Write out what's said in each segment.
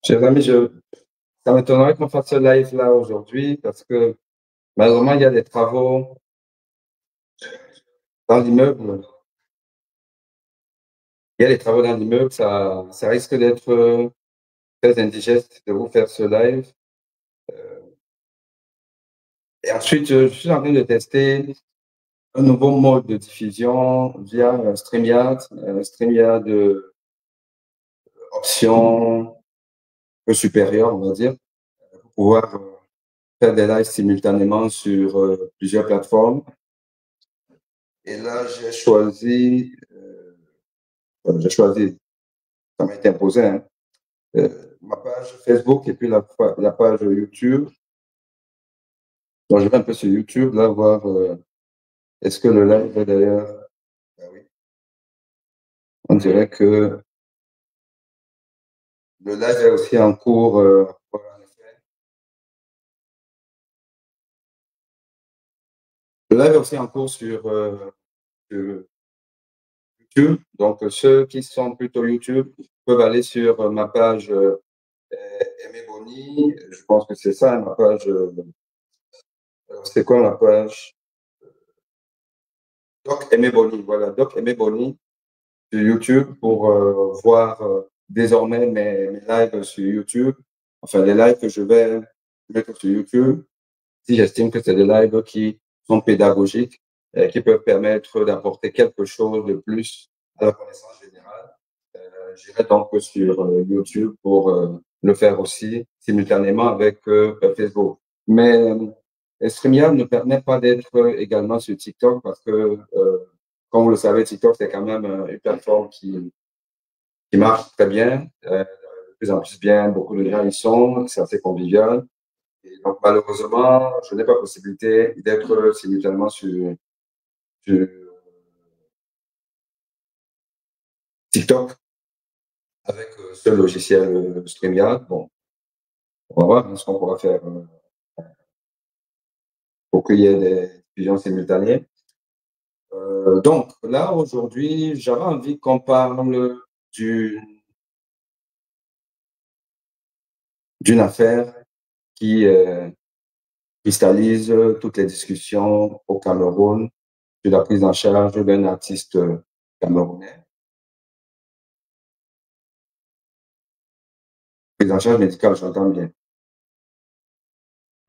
Chers amis, ça m'étonnerait qu'on fasse ce live-là aujourd'hui parce que malheureusement, il y a des travaux dans l'immeuble. Il y a des travaux dans l'immeuble, ça risque d'être très indigeste de vous faire ce live. Et ensuite, je suis en train de tester un nouveau mode de diffusion via StreamYard, StreamYard option un peu supérieure, on va dire, pour pouvoir faire des lives simultanément sur plusieurs plateformes. Et là, j'ai choisi, ça m'a été imposé, hein, ma page Facebook et puis la page YouTube. Donc, je vais un peu sur YouTube, là, voir est-ce que le live est d'ailleurs. Ben oui, on dirait que le live est aussi en cours. Voilà, en effet. Le live est aussi en cours sur YouTube. Donc, ceux qui sont plutôt YouTube peuvent aller sur ma page Aimé Boni. Je pense que c'est ça, ma page. C'est quoi ma page? Doc Aimé Boni, voilà, Doc Aimé Boni sur YouTube pour voir désormais mes lives sur YouTube, enfin les lives que je vais mettre sur YouTube, si j'estime que c'est des lives qui sont pédagogiques et qui peuvent permettre d'apporter quelque chose de plus à la connaissance générale. J'irai donc sur YouTube pour le faire aussi simultanément avec Facebook. Mais StreamYard ne permet pas d'être également sur TikTok parce que, comme vous le savez, TikTok, c'est quand même une plateforme qui marche très bien, de plus en plus bien, beaucoup de gens y sont, c'est assez convivial. Et donc, malheureusement, je n'ai pas possibilité d'être simultanément sur TikTok avec ce logiciel StreamYard. Bon, on va voir ce qu'on pourra faire pour qu'il y ait des diffusions simultanées. Donc, là, aujourd'hui, j'avais envie qu'on parle d'une affaire qui cristallise toutes les discussions au Cameroun sur la prise en charge d'un artiste camerounais. Prise en charge médicale, j'entends bien.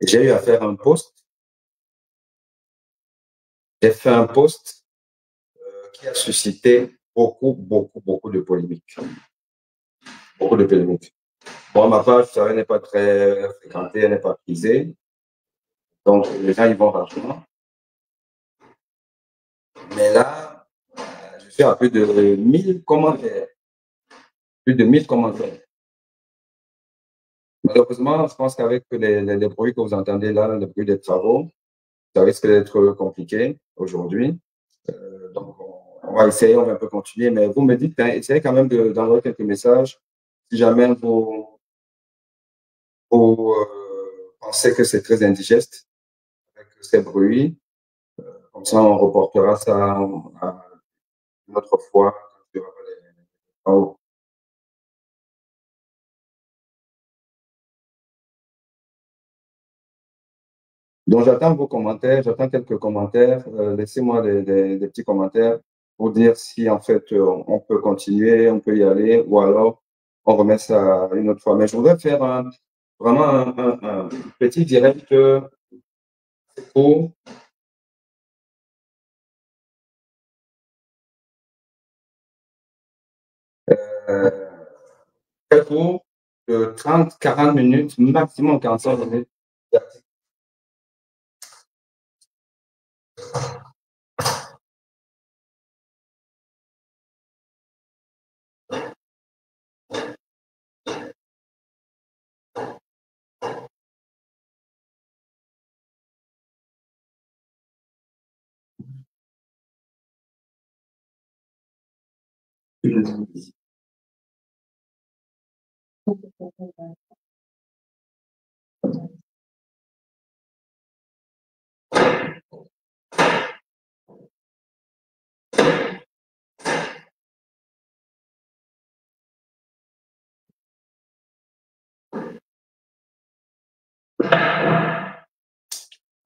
Et j'ai eu à faire un post. J'ai fait un post qui a suscité beaucoup de polémiques. Beaucoup de polémiques. Bon, ma page, ça n'est pas très fréquentée, elle n'est pas prisée. Donc, les gens, ils vont rapidement. Mais là, je suis à plus de 1000 commentaires. Plus de 1000 commentaires. Malheureusement, je pense qu'avec les bruits que vous entendez là, le bruit des travaux, ça risque d'être compliqué aujourd'hui. Donc, on va essayer, on va un peu continuer. Mais vous me dites, hein, essayez quand même d'envoyer quelques messages si jamais vous pensez que c'est très indigeste avec ces bruits. Comme ça, on reportera ça à une autre fois. Donc, j'attends vos commentaires, j'attends quelques commentaires. Laissez-moi des petits commentaires pour dire si, en fait, on peut continuer, on peut y aller, ou alors on remet ça une autre fois. Mais je voudrais faire vraiment un petit direct pour euh, très court, de 30-40 minutes, maximum 45 minutes.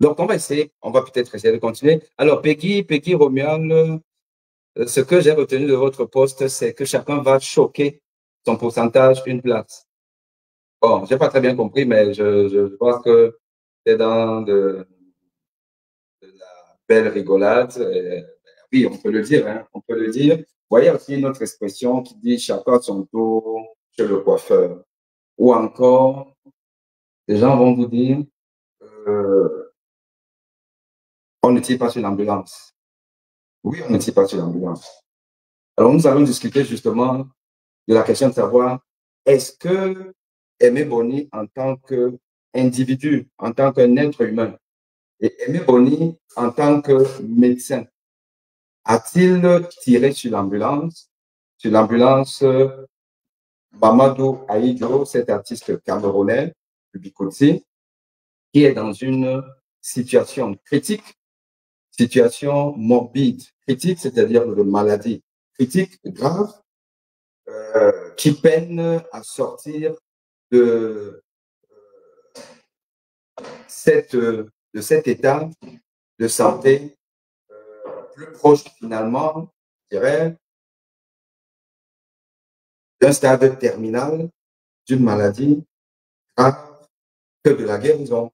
Donc, on va peut-être essayer de continuer. Alors, Peggy Romuald, ce que j'ai retenu de votre poste, c'est que chacun va choquer son pourcentage une place. Bon, j'ai pas très bien compris, mais je pense que c'est dans de la belle rigolade. Oui, on peut le dire, hein, on peut le dire. Vous voyez aussi une autre expression qui dit chacun son tour chez le coiffeur. Ou encore, les gens vont vous dire, euh, on ne tire pas sur l'ambulance. Oui, on ne tire pas sur l'ambulance. Alors, nous allons discuter justement de la question de savoir, est-ce que Aimé Boni, en tant qu'individu, en tant qu'un être humain, et Aimé Boni, en tant que médecin, a-t-il tiré sur l'ambulance Mamadou Aïdjo, cet artiste camerounais, Bikotsi, qui est dans une situation critique, situation morbide, critique, c'est-à-dire de maladie critique, grave, qui peine à sortir de, de cet état de santé plus proche finalement, je dirais, d'un stade terminal d'une maladie grave que de la guérison.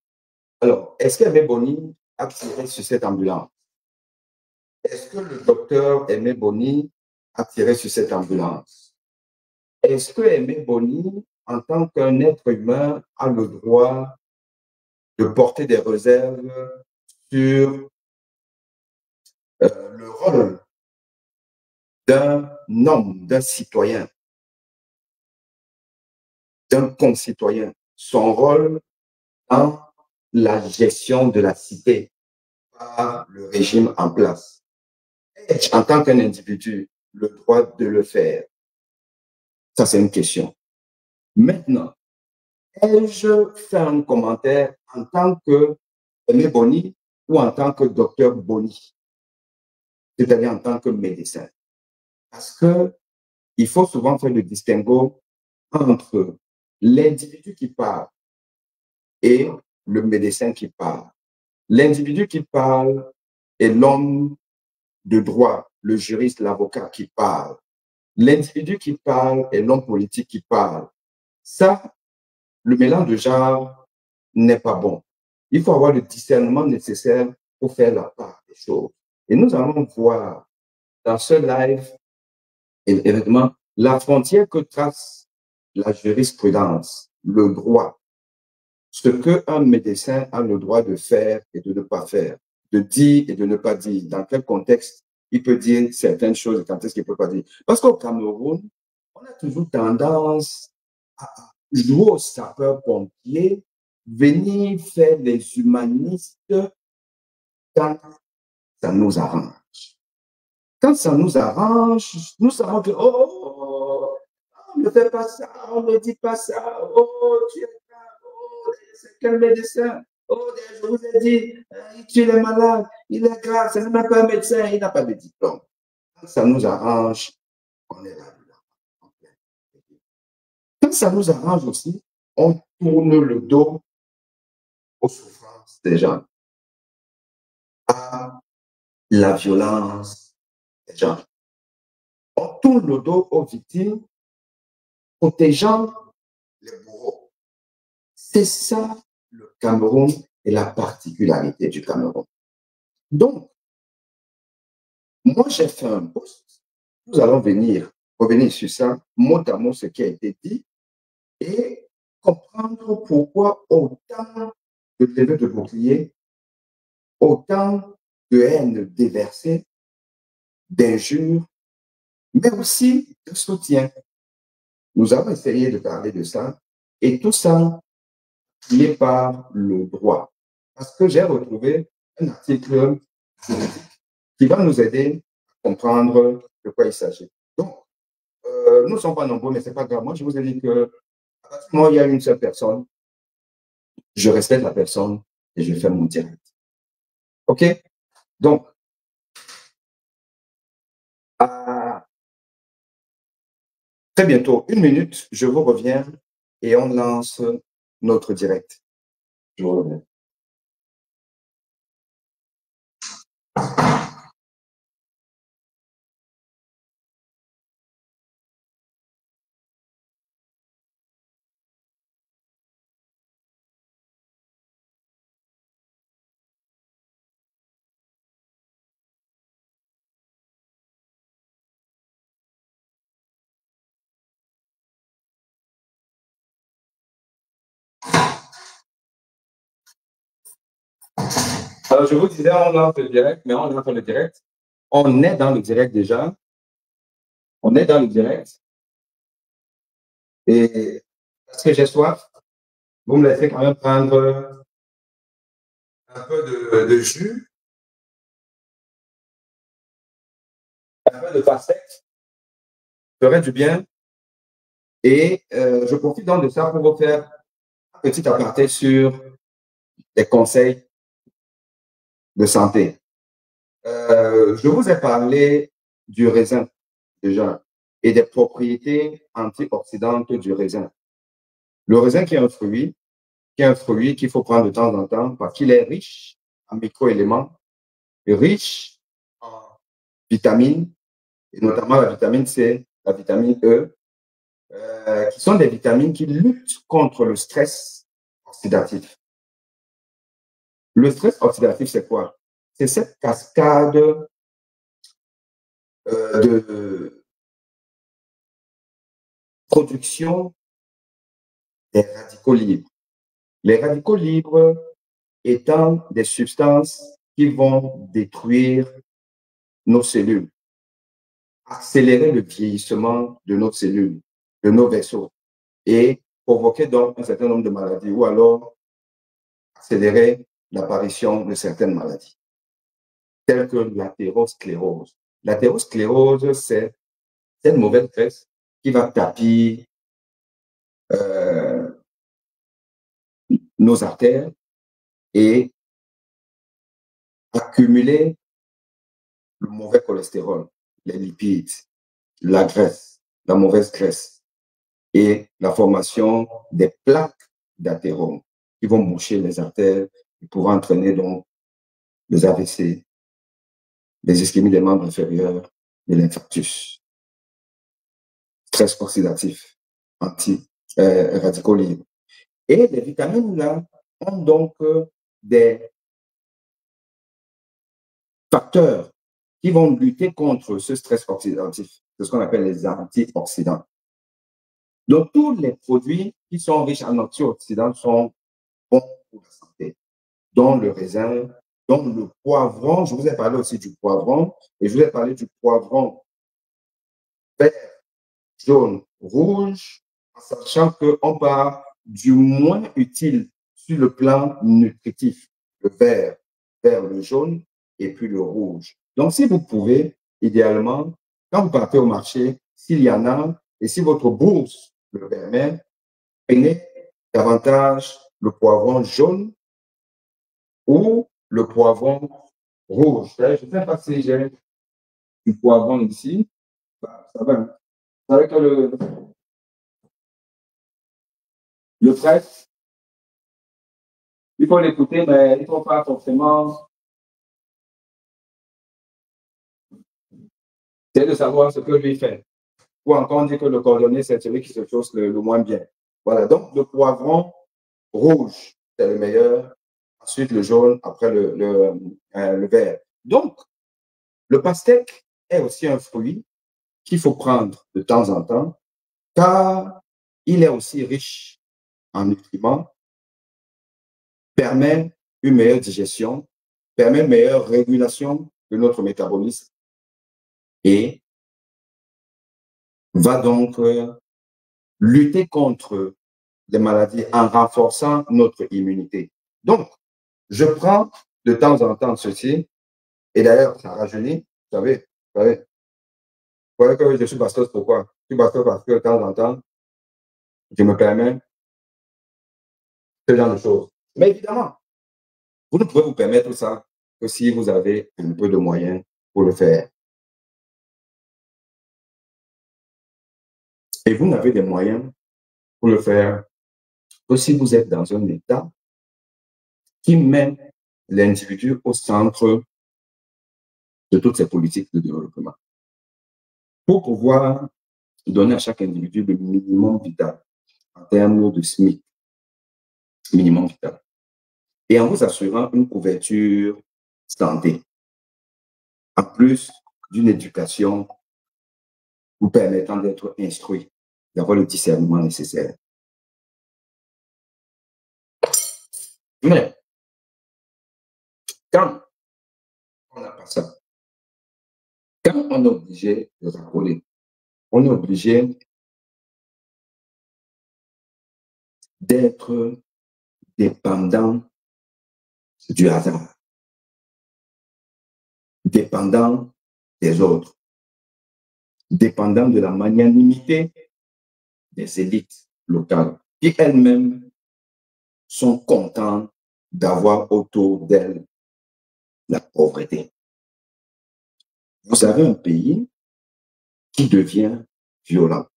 Alors, est-ce qu'Aimé Boni a tiré sur cette ambulance? Est-ce que le docteur Aimé Boni a tiré sur cette ambulance? Est-ce que Aimé Boni, en tant qu'un être humain, a le droit de porter des réserves sur le rôle d'un homme, d'un citoyen, d'un concitoyen, son rôle dans la gestion de la cité par le régime en place? En tant qu'un individu, le droit de le faire? Ça, c'est une question. Maintenant, ai-je fait un commentaire en tant que Aimé Boni ou en tant que docteur Boni, c'est-à-dire en tant que médecin? Parce que il faut souvent faire le distinguo entre l'individu qui parle et le médecin qui parle. L'individu qui parle est l'homme de droit, le juriste, l'avocat qui parle. L'individu qui parle est l'homme politique qui parle. Ça, le mélange de genres n'est pas bon. Il faut avoir le discernement nécessaire pour faire la part des choses. Et nous allons voir dans ce live, évidemment, la frontière que trace la jurisprudence, le droit, ce qu'un médecin a le droit de faire et de ne pas faire, de dire et de ne pas dire, dans quel contexte il peut dire certaines choses et quand est-ce qu'il ne peut pas dire. Parce qu'au Cameroun, on a toujours tendance à jouer aux sapeurs-pompiers, venir faire les humanistes quand ça nous arrange. Quand ça nous arrange, nous savons que, oh, on ne fait pas ça, on ne dit pas ça, oh, tu es là, oh, c'est quel médecin, oh, je vous ai dit, il tue les malades, il est grave, c'est même pas un médecin, il n'a pas de diplôme. Quand ça nous arrange, on est là. Quand ça nous arrange aussi, on tourne le dos aux souffrances des gens, à la violence des gens. On tourne le dos aux victimes, protégeant les bourreaux. C'est ça le Cameroun et la particularité du Cameroun. Donc, moi, j'ai fait un post. Nous allons revenir sur ça, mot à mot, ce qui a été dit, et comprendre pourquoi autant de levées de boucliers, autant de haine déversée, d'injures, mais aussi de soutien. Nous avons essayé de parler de ça, et tout ça lié par le droit. Parce que j'ai retrouvé un article qui va nous aider à comprendre de quoi il s'agit. Donc, nous ne sommes pas nombreux, mais ce n'est pas grave. Moi, je vous ai dit que à partir du moment où il y a une seule personne, je respecte la personne et je fais mon direct. OK? Donc, à très bientôt, 1 minute, je vous reviens et on lance notre direct. Je vous reviens. Alors, je vous disais, on lance le direct, mais on lance le direct. On est dans le direct déjà. On est dans le direct. Et parce que j'ai soif, vous me laissez quand même prendre un peu de jus, un peu de pastèque. Ça ferait du bien. Et je profite donc de ça pour vous faire un petit aparté sur les conseils de santé. Je vous ai parlé du raisin déjà et des propriétés antioxydantes du raisin. Le raisin qui est un fruit qu'il faut prendre de temps en temps parce qu'il est riche en microéléments, riche en vitamines, et notamment la vitamine C, la vitamine E, qui sont des vitamines qui luttent contre le stress oxydatif. Le stress oxydatif, c'est quoi? C'est cette cascade de production des radicaux libres. Les radicaux libres étant des substances qui vont détruire nos cellules, accélérer le vieillissement de nos cellules, de nos vaisseaux et provoquer donc un certain nombre de maladies ou alors accélérer l'apparition de certaines maladies, telles que l'athérosclérose. L'athérosclérose, c'est cette mauvaise graisse qui va tapir euh, nos artères et accumuler le mauvais cholestérol, les lipides, la graisse, la mauvaise graisse et la formation des plaques d'athérome qui vont boucher les artères et pourront entraîner donc les AVC, les ischémies des membres inférieurs et l'infarctus. Stress oxydatif, radicaux libres. Et les vitamines là ont donc des facteurs qui vont lutter contre ce stress oxydatif. C'est ce qu'on appelle les antioxydants. Donc, tous les produits qui sont riches en antioxydants sont bons pour la santé, dont le raisin, dont le poivron. Je vous ai parlé aussi du poivron et je vous ai parlé du poivron vert, jaune, rouge, en sachant qu'on part du moins utile sur le plan nutritif, le vert, le jaune et puis le rouge. Donc, si vous pouvez, idéalement, quand vous partez au marché, s'il y en a, et si votre bourse le permet, prenez davantage le poivron jaune ou le poivron rouge. Je ne sais pas si j'ai du poivron ici. Ça va. C'est vrai que le presse, il faut l'écouter, mais il ne faut pas forcément essayer de savoir ce que lui fait. Ou encore on dit que le cordonnier, c'est celui qui se chausse le moins bien. Voilà, donc le poivron rouge, c'est le meilleur. Ensuite, le jaune, après le vert. Donc, le pastèque est aussi un fruit qu'il faut prendre de temps en temps, car il est aussi riche en nutriments, permet une meilleure digestion, permet une meilleure régulation de notre métabolisme et va donc lutter contre les maladies en renforçant notre immunité. Donc, je prends de temps en temps ceci, et d'ailleurs, ça rajeunit, vous savez que je suis pasteur, pourquoi? Je suis pasteur parce que de temps en temps, je me permets ce genre de choses. Mais évidemment, vous ne pouvez vous permettre ça que si vous avez un peu de moyens pour le faire. Et vous n'avez des moyens pour le faire que si vous êtes dans un état qui met l'individu au centre de toutes ces politiques de développement. Pour pouvoir donner à chaque individu le minimum vital en termes de SMIC, minimum vital, et en vous assurant une couverture santé, en plus d'une éducation vous permettant d'être instruit, d'avoir le discernement nécessaire. Mais quand on n'a pas ça, quand on est obligé de racoler, on est obligé d'être dépendant du hasard, dépendant des autres, dépendant de la magnanimité des élites locales, qui elles-mêmes sont contentes d'avoir autour d'elles la pauvreté. Vous avez un pays qui devient violent.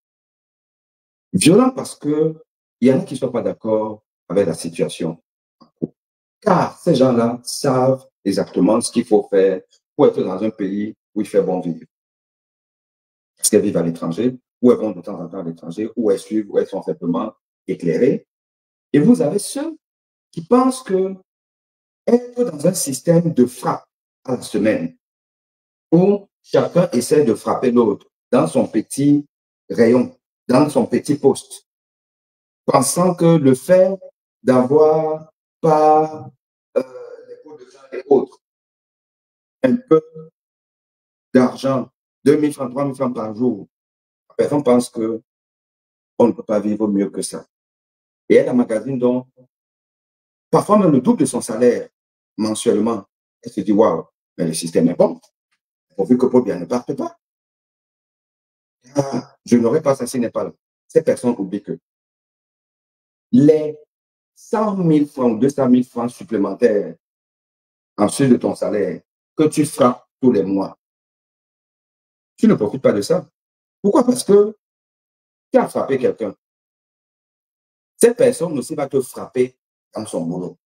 Violent parce qu'il y en a qui ne sont pas d'accord avec la situation. Car ces gens-là savent exactement ce qu'il faut faire pour être dans un pays où il fait bon vivre. Est-ce qu'elles vivent à l'étranger, ou elles vont de temps en temps à l'étranger, ou elles suivent, ou elles sont simplement éclairées. Et vous avez ceux qui pensent que être dans un système de frappe à la semaine, où chacun essaie de frapper l'autre dans son petit rayon, dans son petit poste, pensant que le fait d'avoir par les pots de vin et autres un peu d'argent, 2000 francs, 3000 francs par jour, la personne pense qu'on ne peut pas vivre mieux que ça. Et elle emmagasine donc parfois même le double de son salaire mensuellement. Elle se dit, waouh, mais le système est bon, pourvu que Paul bien ne parte pas. Ah, je n'aurais pas ça s'il n'est pas là. Ces personnes oublient que les 100 000 francs ou 200 000 francs supplémentaires en sus de ton salaire que tu frappes tous les mois, tu ne profites pas de ça. Pourquoi? Parce que tu as frappé quelqu'un. Cette personne aussi va te frapper dans son boulot.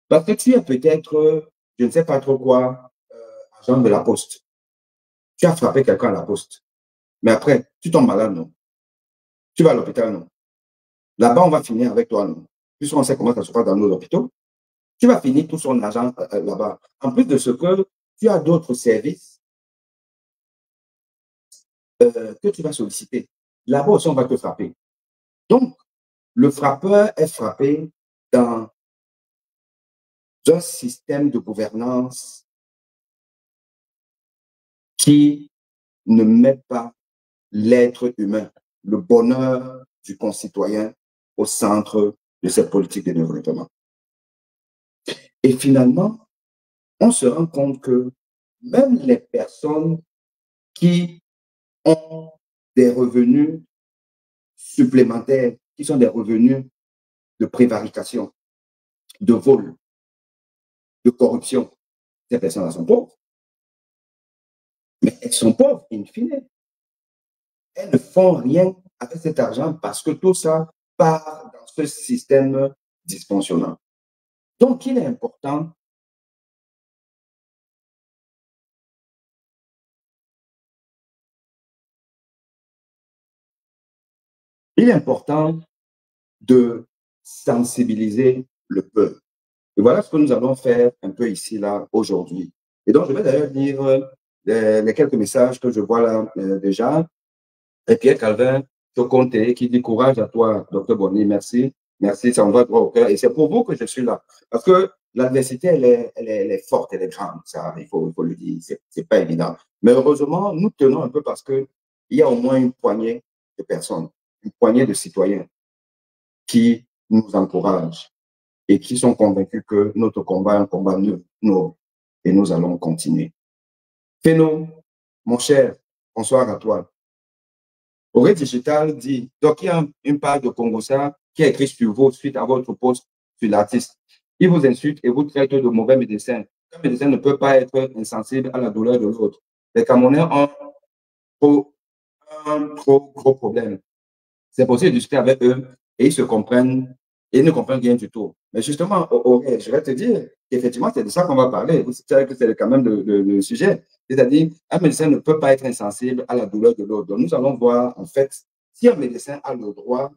Parce que tu es peut-être, je ne sais pas trop quoi, agent de la poste. Tu as frappé quelqu'un à la poste. Mais après, tu tombes malade, non? Tu vas à l'hôpital, non? Là-bas, on va finir avec toi, non? Puisqu'on sait comment ça se passe dans nos hôpitaux. Tu vas finir tout son argent là-bas. En plus de ce que tu as d'autres services que tu vas solliciter. Là-bas aussi, on va te frapper. Donc, le frappeur est frappé dans un système de gouvernance qui ne met pas l'être humain, le bonheur du concitoyen au centre de cette politique de développement. Et finalement, on se rend compte que même les personnes qui ont des revenus supplémentaires, qui sont des revenus de prévarication, de vol, de corruption, ces personnes-là sont pauvres. Mais elles sont pauvres, in fine. Elles ne font rien avec cet argent parce que tout ça part dans ce système dysfonctionnant. Donc, il est important de sensibiliser le peuple. Et voilà ce que nous allons faire un peu ici, là, aujourd'hui. Et donc, je vais d'ailleurs lire les quelques messages que je vois là déjà. Et Pierre Calvin Toconte qui dit courage à toi, docteur Bonny, merci. Merci, ça me va droit au cœur. Et c'est pour vous que je suis là. Parce que l'adversité, elle est forte, elle est grande. Ça, il faut le dire. C'est pas évident. Mais heureusement, nous tenons un peu parce qu'il y a au moins une poignée de personnes, une poignée de citoyens qui nous encouragent et qui sont convaincus que notre combat est un combat noble et nous allons continuer. Féno, mon cher, bonsoir à toi. Auré Digital dit, donc il y a une page de Congossa qui a écrit sur vous suite à votre post sur l'artiste. Il vous insulte et vous traite de mauvais médecin. Un médecin ne peut pas être insensible à la douleur de l'autre. Les Camerounais ont un trop gros problème. C'est possible de discuter avec eux et ils se comprennent et ils ne comprennent rien du tout. Mais justement, je vais te dire qu'effectivement, c'est de ça qu'on va parler. Vous savez que c'est quand même le sujet. C'est-à-dire, un médecin ne peut pas être insensible à la douleur de l'autre. Donc, nous allons voir, en fait, si un médecin a le droit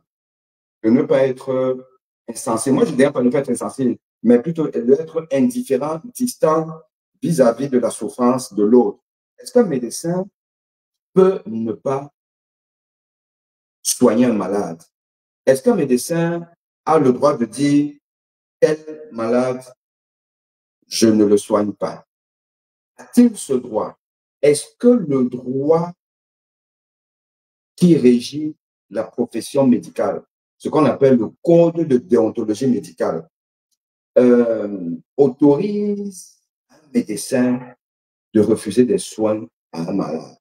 de ne pas être insensible, moi je ne dirais pas ne pas être insensible, mais plutôt d'être indifférent, distant vis-à-vis de la souffrance de l'autre. Est-ce qu'un médecin peut ne pas soigner un malade? Est-ce qu'un médecin a le droit de dire tel malade, je ne le soigne pas? A-t-il ce droit? Est-ce que le droit qui régit la profession médicale, ce qu'on appelle le code de déontologie médicale, autorise un médecin de refuser des soins à un malade?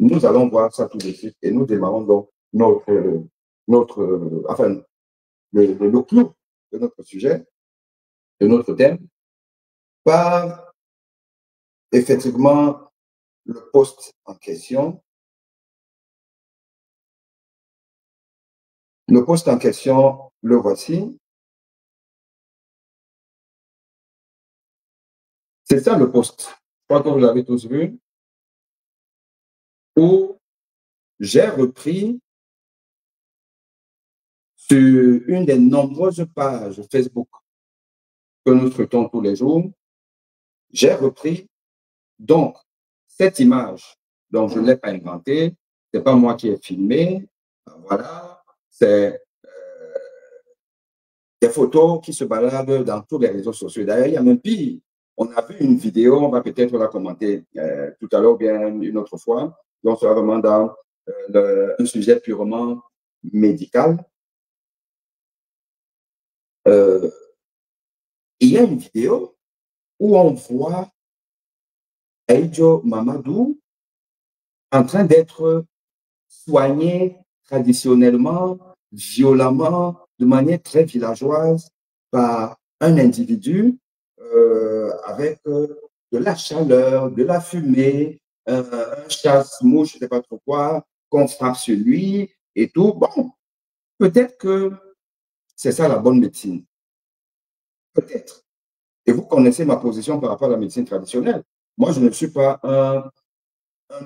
Nous allons voir ça tout de suite et nous démarrons donc enfin, le clou de notre sujet, de notre thème, par effectivement le poste en question. Le poste en question, le voici. C'est ça le poste. Je crois que vous l'avez tous vu, où j'ai repris sur une des nombreuses pages Facebook que nous traitons tous les jours, j'ai repris donc cette image. Donc, je ne l'ai pas inventée, ce n'est pas moi qui ai filmé. Voilà, c'est des photos qui se baladent dans tous les réseaux sociaux. D'ailleurs, il y a même pire. On a vu une vidéo, on va peut-être la commenter tout à l'heure, bien une autre fois. Donc, c'est vraiment dans un sujet purement médical. Il y a une vidéo où on voit Aïdjo Mamadou en train d'être soigné traditionnellement, violemment, de manière très villageoise par un individu avec de la chaleur, de la fumée, un chasse-mouche, je ne sais pas trop quoi, qu'on frappe sur lui et tout. Bon, peut-être que c'est ça la bonne médecine. Peut-être. Et vous connaissez ma position par rapport à la médecine traditionnelle. Moi, je ne suis pas un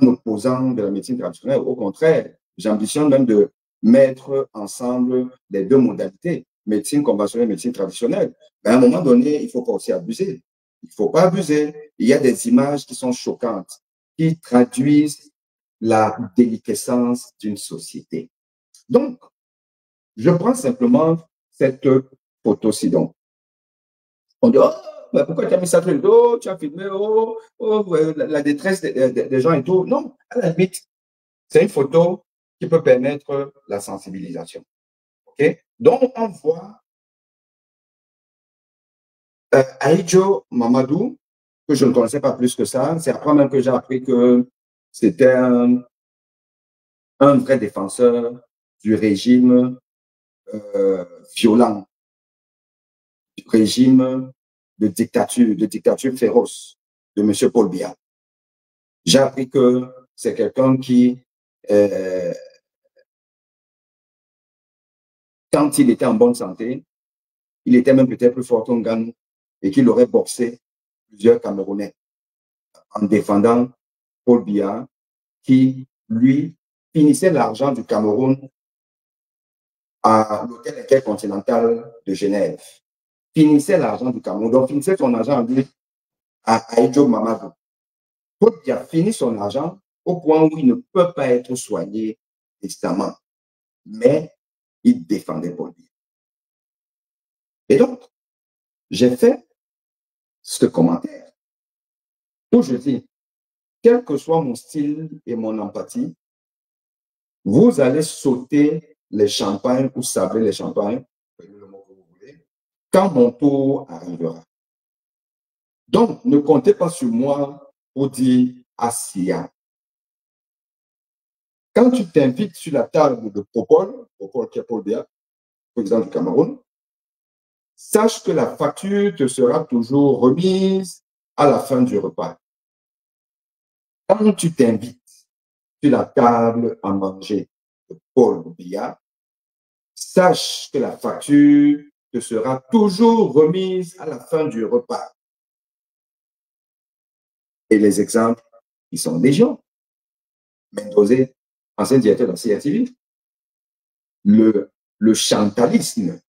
opposant de la médecine traditionnelle. Au contraire, j'ambitionne même de mettre ensemble les deux modalités, médecine conventionnelle et médecine traditionnelle. Mais à un moment donné, il ne faut pas aussi abuser. Il ne faut pas abuser. Il y a des images qui sont choquantes, qui traduisent la déliquescence d'une société. Donc, je prends simplement cette photo-ci. Donc, on dit, oh, mais pourquoi tu as mis ça sur le dos, tu as filmé, la détresse des gens et tout. Non, à la limite, c'est une photo qui peut permettre la sensibilisation. OK? Donc, on voit Aïdjo Mamadou, que je ne connaissais pas plus que ça. C'est après même que j'ai appris que c'était un vrai défenseur du régime violent, du régime de dictature féroce de M. Paul Biya. J'ai appris que c'est quelqu'un qui, quand il était en bonne santé, il était même peut-être plus fort qu'un Ganou et qu'il aurait boxé plusieurs Camerounais en défendant Paul Biya, qui, lui, finissait l'argent du Cameroun à l'hôtel intercontinental de Genève. Finissait l'argent du Cameroun, donc finissait son argent lui à Aïdjo Mamadou. Paul Biya finit son argent au point où il ne peut pas être soigné instamment, mais il défendait Paul Biya. Et donc, j'ai fait ce commentaire où je dis, quel que soit mon style et mon empathie, vous allez sauter les champagnes ou sabler les champagnes, le mot que vous voulez, quand mon tour arrivera. Donc, ne comptez pas sur moi pour dire Assia. Quand tu t'invites sur la table de Popol qui est Paul Biya, président du Cameroun, sache que la facture te sera toujours remise à la fin du repas. Quand tu t'invites sur la table à manger de Paul Biya, sache que la facture te sera toujours remise à la fin du repas. Et les exemples Ils sont légion. Mendoza, ancien directeur de la CRTV. Le chantalisme,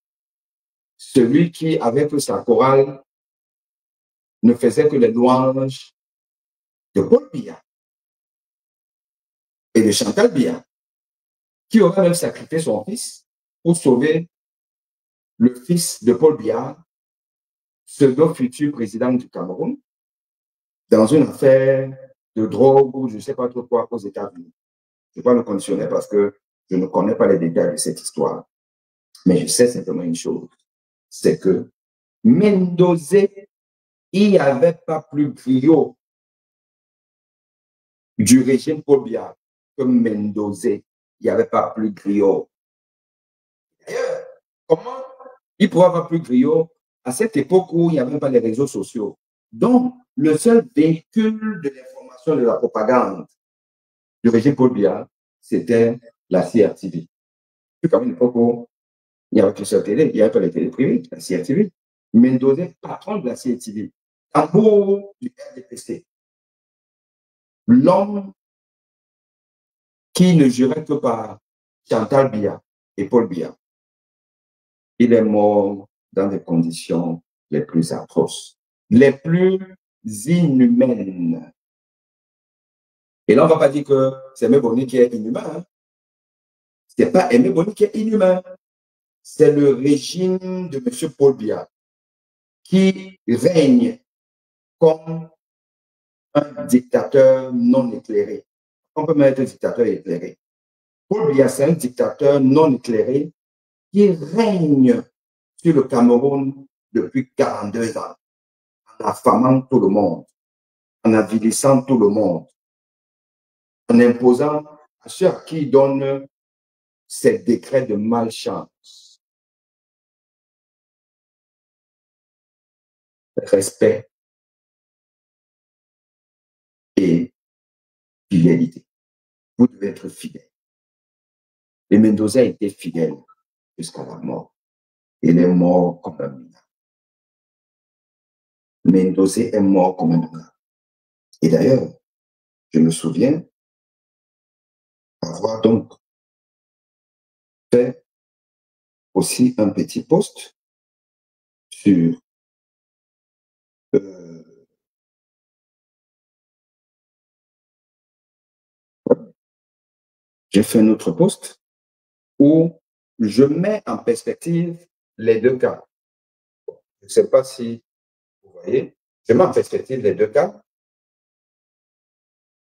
celui qui, avec sa chorale, ne faisait que les louanges de Paul Biya et de Chantal Biya, qui aurait même sacrifié son fils pour sauver le fils de Paul Biya, pseudo futur président du Cameroun, dans une affaire de drogue ou je ne sais pas trop quoi aux États-Unis. Je ne vais pas me conditionner parce que je ne connais pas les détails de cette histoire. Mais je sais simplement une chose, c'est que Mendoza, il n'y avait pas plus griot du régime Paul Biya que Mendoza. Il n'y avait pas plus griot. D'ailleurs, comment il pourrait avoir plus griot à cette époque où il n'y avait pas les réseaux sociaux? Donc, le seul véhicule de l'information, de la propagande du régime Paul Biya, c'était la CRTV. C'est comme une époque où il n'y avait qu'une seule télé, il n'y avait pas les télé privées, la CRTV. Mendoza, patron de la CRTV, tambour du RDPC. L'homme qui ne jurait que par Chantal Biya et Paul Biya. Il est mort dans des conditions les plus atroces, les plus inhumaines. Et là, on ne va pas dire que c'est Aimé Boni qui est inhumain. Hein. Ce n'est pas Aimé Boni qui est inhumain. C'est le régime de M. Paul Biya qui règne comme un dictateur non éclairé. On peut même être un dictateur éclairé. Paul Biya, c'est un dictateur non éclairé qui règne sur le Cameroun depuis 42 ans, en affamant tout le monde, en avilissant tout le monde, en imposant à ceux à qui il donne ces décrets de malchance. Respect et fidélité. Vous devez être fidèle. Et Mendoza était fidèle jusqu'à la mort. Il est mort comme un minable. Mendoza est mort comme un minable. Et d'ailleurs, je me souviens avoir donc fait aussi un petit post sur j'ai fait un autre post où je mets en perspective les deux cas. Je ne sais pas si vous voyez, je mets en perspective les deux cas.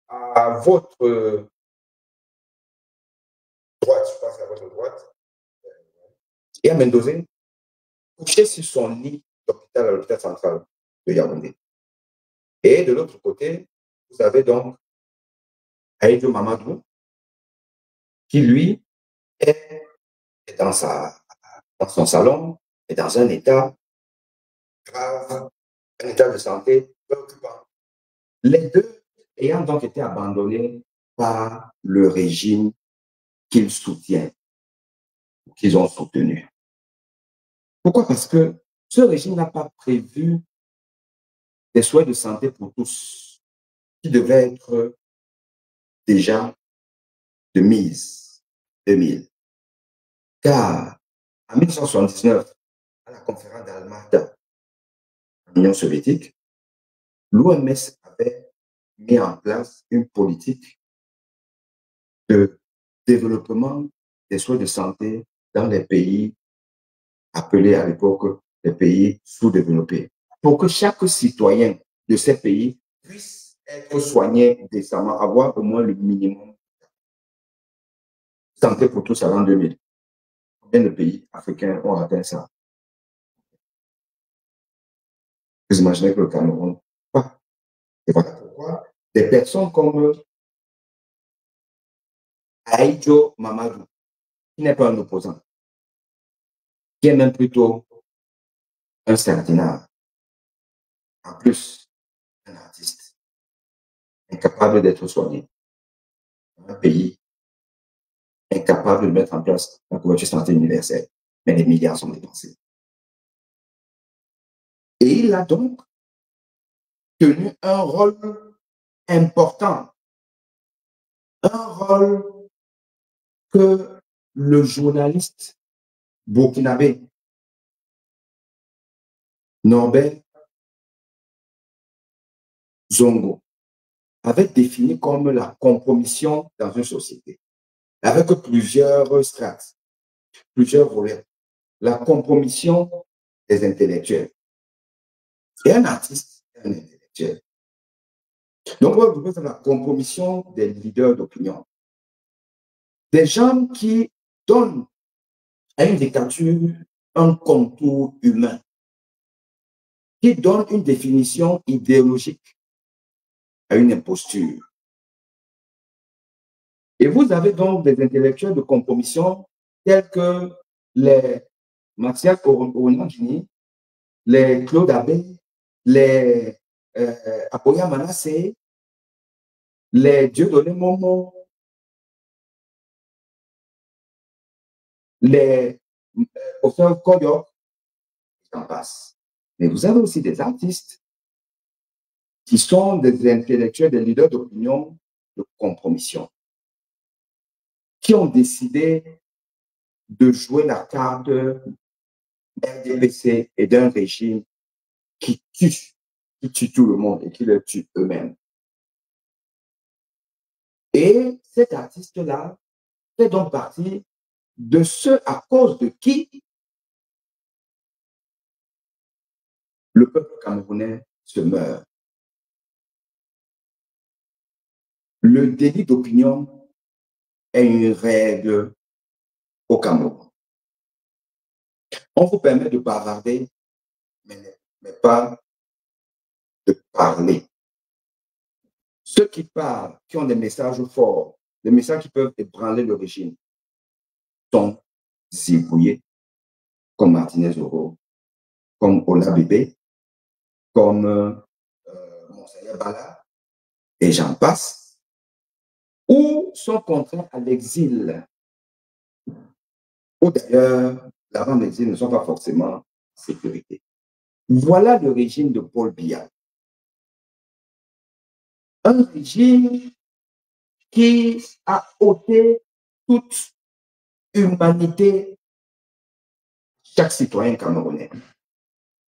À votre droite, je pense à votre droite, et à Mendoza, couché sur son lit d'hôpital à l'hôpital central de Yaoundé. Et de l'autre côté, vous avez donc Aïdjo Mamadou, qui lui est dans son salon, est dans un état grave, un état de santé préoccupant. Les deux ayant donc été abandonnés par le régime qu'ils soutiennent, qu'ils ont soutenu. Pourquoi? Parce que ce régime n'a pas prévu des soins de santé pour tous, qui devaient être déjà de mise 2000. Car en 1979, à la conférence d'Almata, en Union soviétique, l'OMS avait mis en place une politique de développement des soins de santé dans les pays appelés à l'époque les pays sous-développés, pour que chaque citoyen de ces pays puisse être soigné décemment, avoir au moins le minimum. Santé pour tous avant 2000. Combien de pays africains ont atteint ça? Vous imaginez que le Cameroun, pas. Et voilà pourquoi des personnes comme Aïdjo Mamadou, qui n'est pas un opposant, qui est même plutôt un scandinave, en plus un artiste, incapable d'être soigné, un pays incapable de mettre en place la couverture santé universelle, mais les milliards sont dépensés. Et il a donc tenu un rôle important, un rôle que le journaliste burkinabé Norbert Zongo avait défini comme la compromission dans une société, avec plusieurs strates, plusieurs volets. La compromission des intellectuels. Et un artiste est un intellectuel. Donc, on va la compromission des leaders d'opinion. Des gens qui donnent à une dictature un contour humain, qui donnent une définition idéologique à une imposture. Et vous avez donc des intellectuels de compromission tels que les Mathias Onangini, les Claude Abbé, les Apoya Manasseh, les Dieudonné Momo, les professeurs Koyok, j'en passe. Mais vous avez aussi des artistes qui sont des intellectuels, des leaders d'opinion de compromission, qui ont décidé de jouer la carte RDPC et d'un régime qui tue tout le monde et qui le tue eux-mêmes. Et cet artiste-là fait donc partie de ceux à cause de qui le peuple camerounais se meurt. Le délit d'opinion est une règle au Cameroun. On vous permet de bavarder, mais pas de parler. Ceux qui parlent, qui ont des messages forts, des messages qui peuvent ébranler le régime, sont zigouillés, comme Martinez Oro, comme Ola Bébé, comme Monseigneur Bala, et j'en passe, ou sont contraints à l'exil, ou d'ailleurs, l'avant d'exil ne sont pas forcément en sécurité. Voilà le régime de Paul Biya. Un régime qui a ôté toute humanité chaque citoyen camerounais.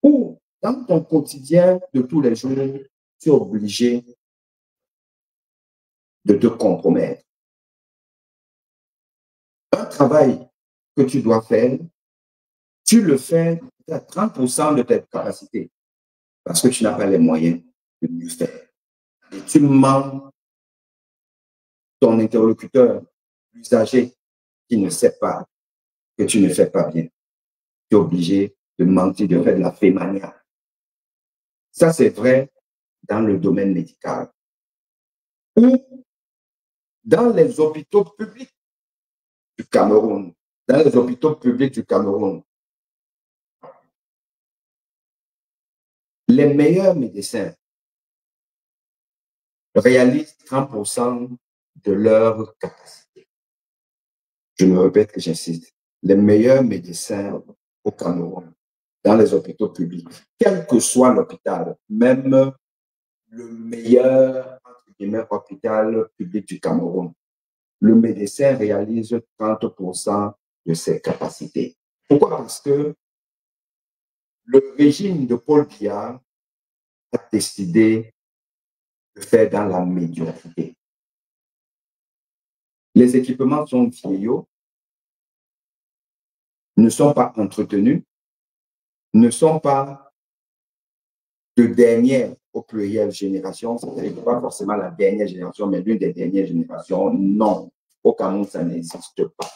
Ou dans ton quotidien de tous les jours, tu es obligé de te compromettre. Un travail que tu dois faire, tu le fais à 30% de tes capacités parce que tu n'as pas les moyens de mieux faire. Et tu mens ton interlocuteur, l'usager, qui ne sait pas que tu ne fais pas bien. Tu es obligé de mentir, de faire de la fémania. Ça, c'est vrai dans le domaine médical. Ou dans les hôpitaux publics du Cameroun. Dans les hôpitaux publics du Cameroun, les meilleurs médecins réalisent 30% de leur capacité. Je me répète et j'insiste. Les meilleurs médecins au Cameroun, dans les hôpitaux publics, quel que soit l'hôpital, même le meilleur hôpital public du Cameroun, le médecin réalise 30% de ses capacités. Pourquoi? Parce que le régime de Paul Biya a décidé de faire dans la médiocrité. Les équipements sont vieillots, ne sont pas entretenus, ne sont pas de dernière au pluriel génération, c'est-à-dire pas forcément la dernière génération, mais l'une des dernières générations. Non, au Cameroun, ça n'existe pas.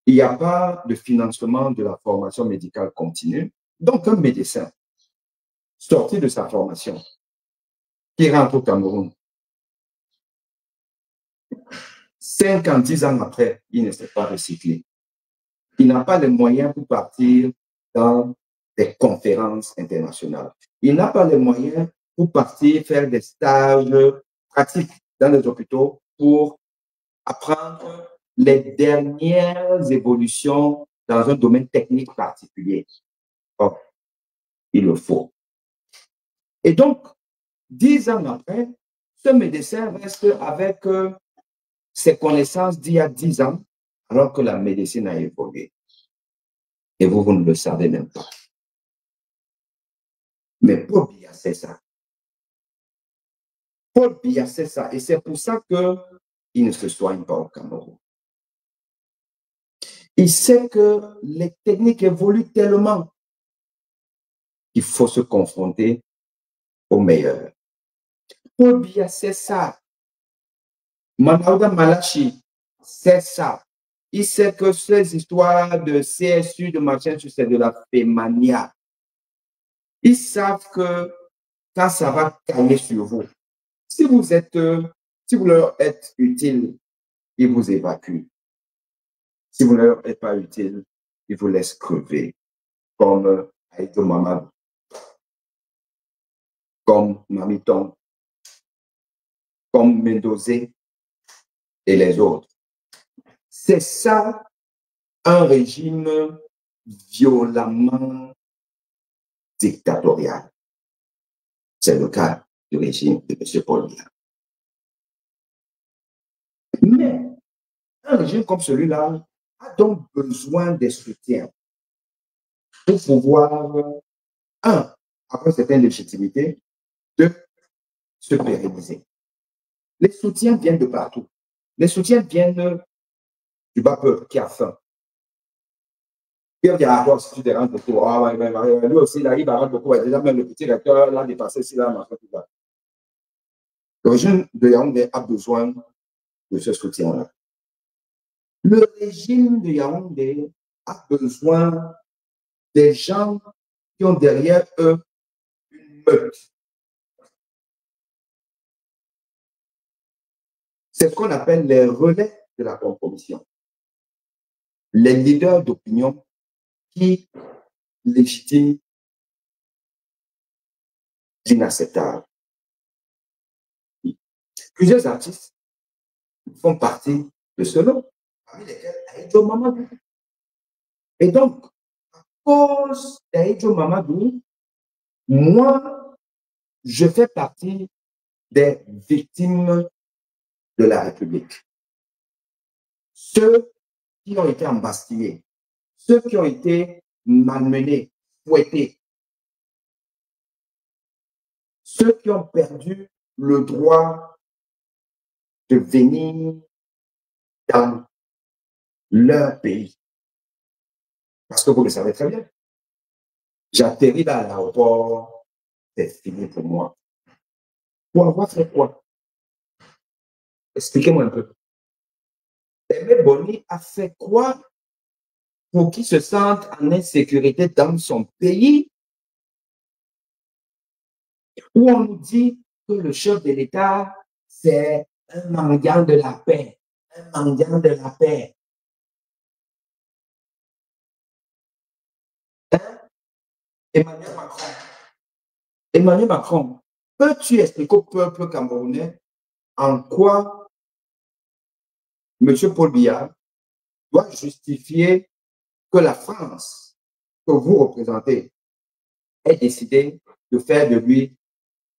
Il n'y a pas de financement de la formation médicale continue. Donc, un médecin sorti de sa formation, qui rentre au Cameroun, 5 ans, 10 ans après, il ne s'est pas recyclé. Il n'a pas les moyens pour partir dans des conférences internationales. Il n'a pas les moyens pour partir faire des stages pratiques dans les hôpitaux pour apprendre les dernières évolutions dans un domaine technique particulier. Or, il le faut. Et donc, 10 ans après, ce médecin reste avec ses connaissances d'il y a 10 ans, alors que la médecine a évolué. Et vous ne le savez même pas. Mais Paul Biya sait ça. Paul Biya sait ça. Et c'est pour ça qu'il ne se soigne pas au Cameroun. Il sait que les techniques évoluent tellement qu'il faut se confronter au meilleur. Paul Biya sait ça. Manauda Malachi sait ça. Il sait que ces histoires de CSU, de machin, c'est de la fémania. Ils savent que quand ça va calmer sur vous, si vous leur êtes utile, ils vous évacuent. Si vous ne leur êtes pas utile, ils vous laissent crever, comme Aïdo Mamadou, comme Mamiton, comme Mendozé et les autres. C'est ça, un régime violemment dictatorial. C'est le cas du régime de M. Paul Biya. Mais un régime comme celui-là a donc besoin des soutiens pour pouvoir, un, avoir certaines légitimités, deux, se pérenniser. Les soutiens viennent de partout. Les soutiens viennent du bas peuple qui a faim. Il y a encore si tu te rends beaucoup. Lui aussi, là, il va rendre beaucoup. Déjà, même le petit recteur, là, dépassé, ici, là, tout ça. Le régime de Yaoundé a besoin de ce soutien-là. Le régime de Yaoundé a besoin des gens qui ont derrière eux une meute. C'est ce qu'on appelle les relais de la compromission. Les leaders d'opinion qui légitiment l'inacceptable. Plusieurs artistes font partie de ce lot, parmi lesquels Aïdjo Mamadou. Et donc, à cause d'Aïdjo Mamadou, moi, je fais partie des victimes de la République. Ceux qui ont été embastillés, ceux qui ont été malmenés, fouettés, ceux qui ont perdu le droit de venir dans leur pays. Parce que vous le savez très bien, j'atterris dans l'aéroport, c'est fini pour moi. Pour avoir fait quoi? Expliquez-moi un peu. Aimé Boni a fait quoi pour qu'il se sente en insécurité dans son pays, où on nous dit que le chef de l'État, c'est un mendiant de la paix, un mendiant de la paix. Hein? Emmanuel Macron. Emmanuel Macron, peux-tu expliquer au peuple camerounais en quoi M. Paul Biya doit justifier que la France que vous représentez ait décidé de faire de lui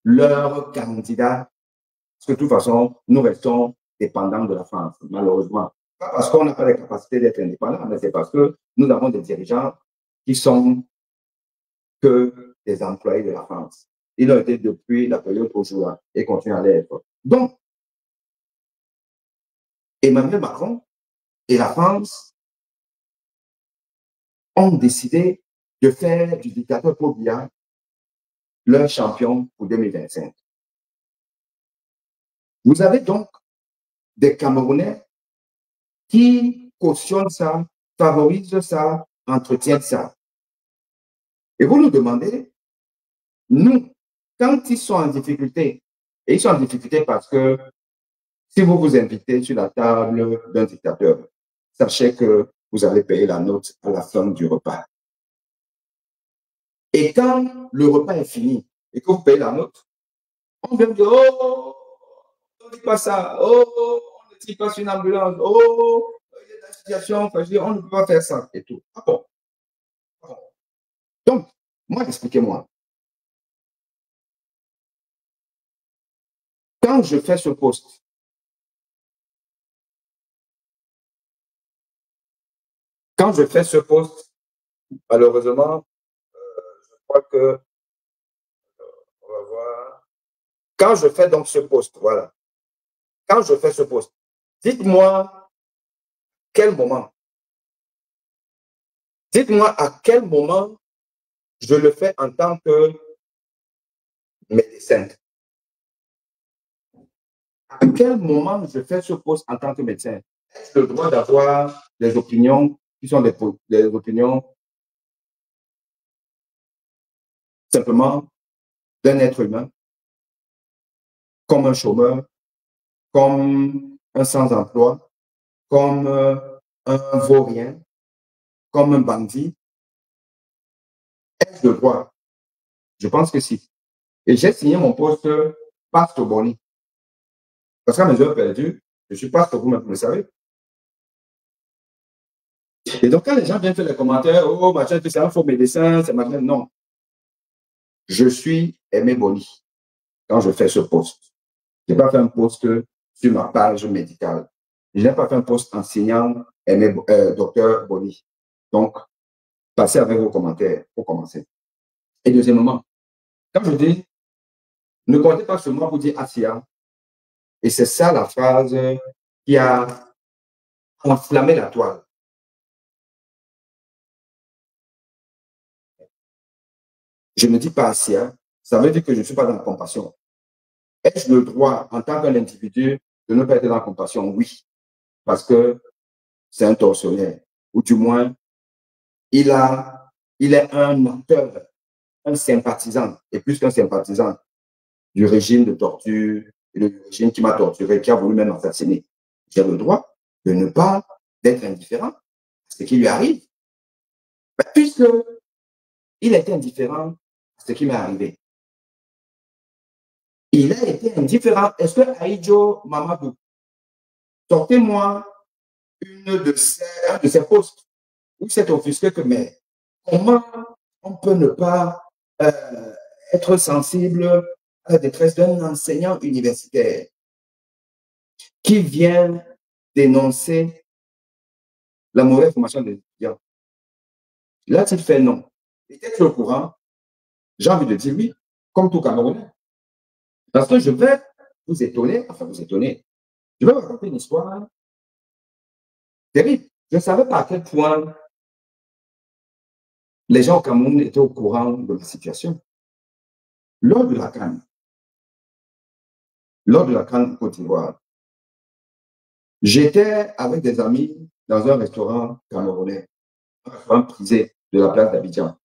leur candidat, parce que de toute façon, nous restons dépendants de la France, malheureusement. Pas parce qu'on n'a pas la capacité d'être indépendant, mais c'est parce que nous avons des dirigeants qui sont que des employés de la France. Ils l'ont été depuis la période aujourd'hui et continuent à l'être. Donc, Emmanuel Macron et la France ont décidé de faire du dictateur Paul Biya leur champion pour 2025. Vous avez donc des Camerounais qui cautionnent ça, favorisent ça, entretiennent ça. Et vous nous demandez, nous, quand ils sont en difficulté, et ils sont en difficulté parce que si vous vous invitez sur la table d'un dictateur, sachez que vous allez payer la note à la fin du repas. Et quand le repas est fini et que vous payez la note, on vient me dire, oh, on ne dit pas ça, oh, on ne dit pas sur une ambulance, oh, il y a la situation, on ne peut pas faire ça et tout. Ah bon. Donc, moi, expliquez-moi. quand je fais ce post, malheureusement, je crois que, on va voir, quand je fais donc ce post, voilà, quand je fais ce post, dites-moi quel moment, dites-moi à quel moment je le fais en tant que médecin. À quel moment je fais ce poste en tant que médecin? Est-ce le droit d'avoir des opinions qui sont des opinions simplement d'un être humain, comme un chômeur, comme un sans-emploi, comme un vaurien, comme un bandit? Est-ce le droit? Je pense que si. Et j'ai signé mon poste Pastor Boni. Parce qu'à mes heures perdues, je suis pasteur, vous-même, vous le savez. Et donc, quand les gens viennent faire les commentaires, oh, machin, c'est un faux médecin, c'est machin, non. Je suis Aimé Boni quand je fais ce poste. Je n'ai pas fait un poste sur ma page médicale. Je n'ai pas fait un poste enseignant docteur Boni. Donc, passez avec vos commentaires pour commencer. Et deuxièmement, quand je dis, ne comptez pas sur moi pour dire Asia, et c'est ça la phrase qui a enflammé la toile. Je ne dis pas Asia, ça veut dire que je ne suis pas dans la compassion. Ai-je le droit, en tant qu'individu, de ne pas être dans la compassion? Oui, parce que c'est un tortionnaire, ou du moins, il est un acteur, un sympathisant, et plus qu'un sympathisant, du régime de torture, et du régime qui m'a torturé, qui a voulu même assassiner. J'ai le droit de ne pas d'être indifférent à ce qui lui arrive. Mais puisque il était indifférent à ce qui m'est arrivé, il a été indifférent. Est-ce que Aïdjo Mamadou, sortez-moi un de ses postes où c'est offusqué que, mais comment on peut ne pas être sensible à la détresse d'un enseignant universitaire qui vient dénoncer la mauvaise formation des étudiants? Là-t-il fait non? Était-il au courant? J'ai envie de dire oui, comme tout Camerounais. Parce que je vais vous étonner, enfin vous étonner, je vais vous raconter une histoire terrible. Je ne savais pas à quel point les gens au Cameroun étaient au courant de la situation. Lors de la CAN, Côte d'Ivoire, j'étais avec des amis dans un restaurant camerounais, un restaurant prisé de la place d'Abidjan.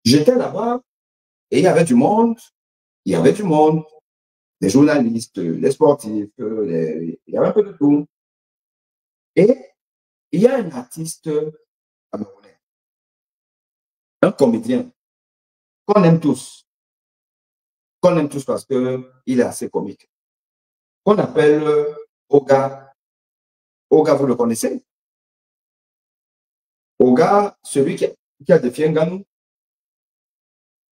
J'étais là-bas et il y avait du monde, des journalistes, des sportifs, il y avait un peu de tout. Et il y a un artiste camerounais, un comédien qu'on aime tous, parce qu'il est assez comique, qu'on appelle Oga. Oga, vous le connaissez? Oga, celui qui a défié Nganou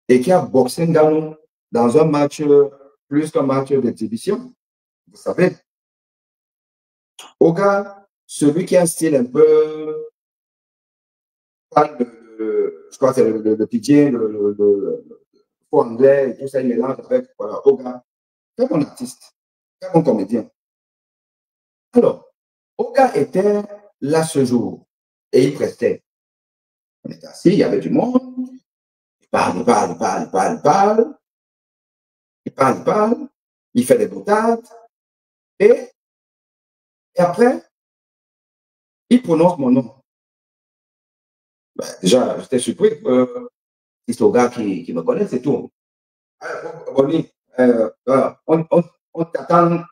et qui a boxé Nganou dans un match, plus qu'un match d'exhibition. Vous savez, Oga, celui qui a un style un peu, je crois que c'est le pidgin, le faux anglais, et tout ça, il mélange avec, voilà, Oga. Très bon artiste, très bon comédien. Alors, Oga était là ce jour et il prestait. On était assis, il y avait du monde, il parle, il fait des boutades et après, il prononce mon nom. Ben, déjà, j'étais surpris que c'est ce gars qui me connaît, c'est tout. Bonnie, on t'attend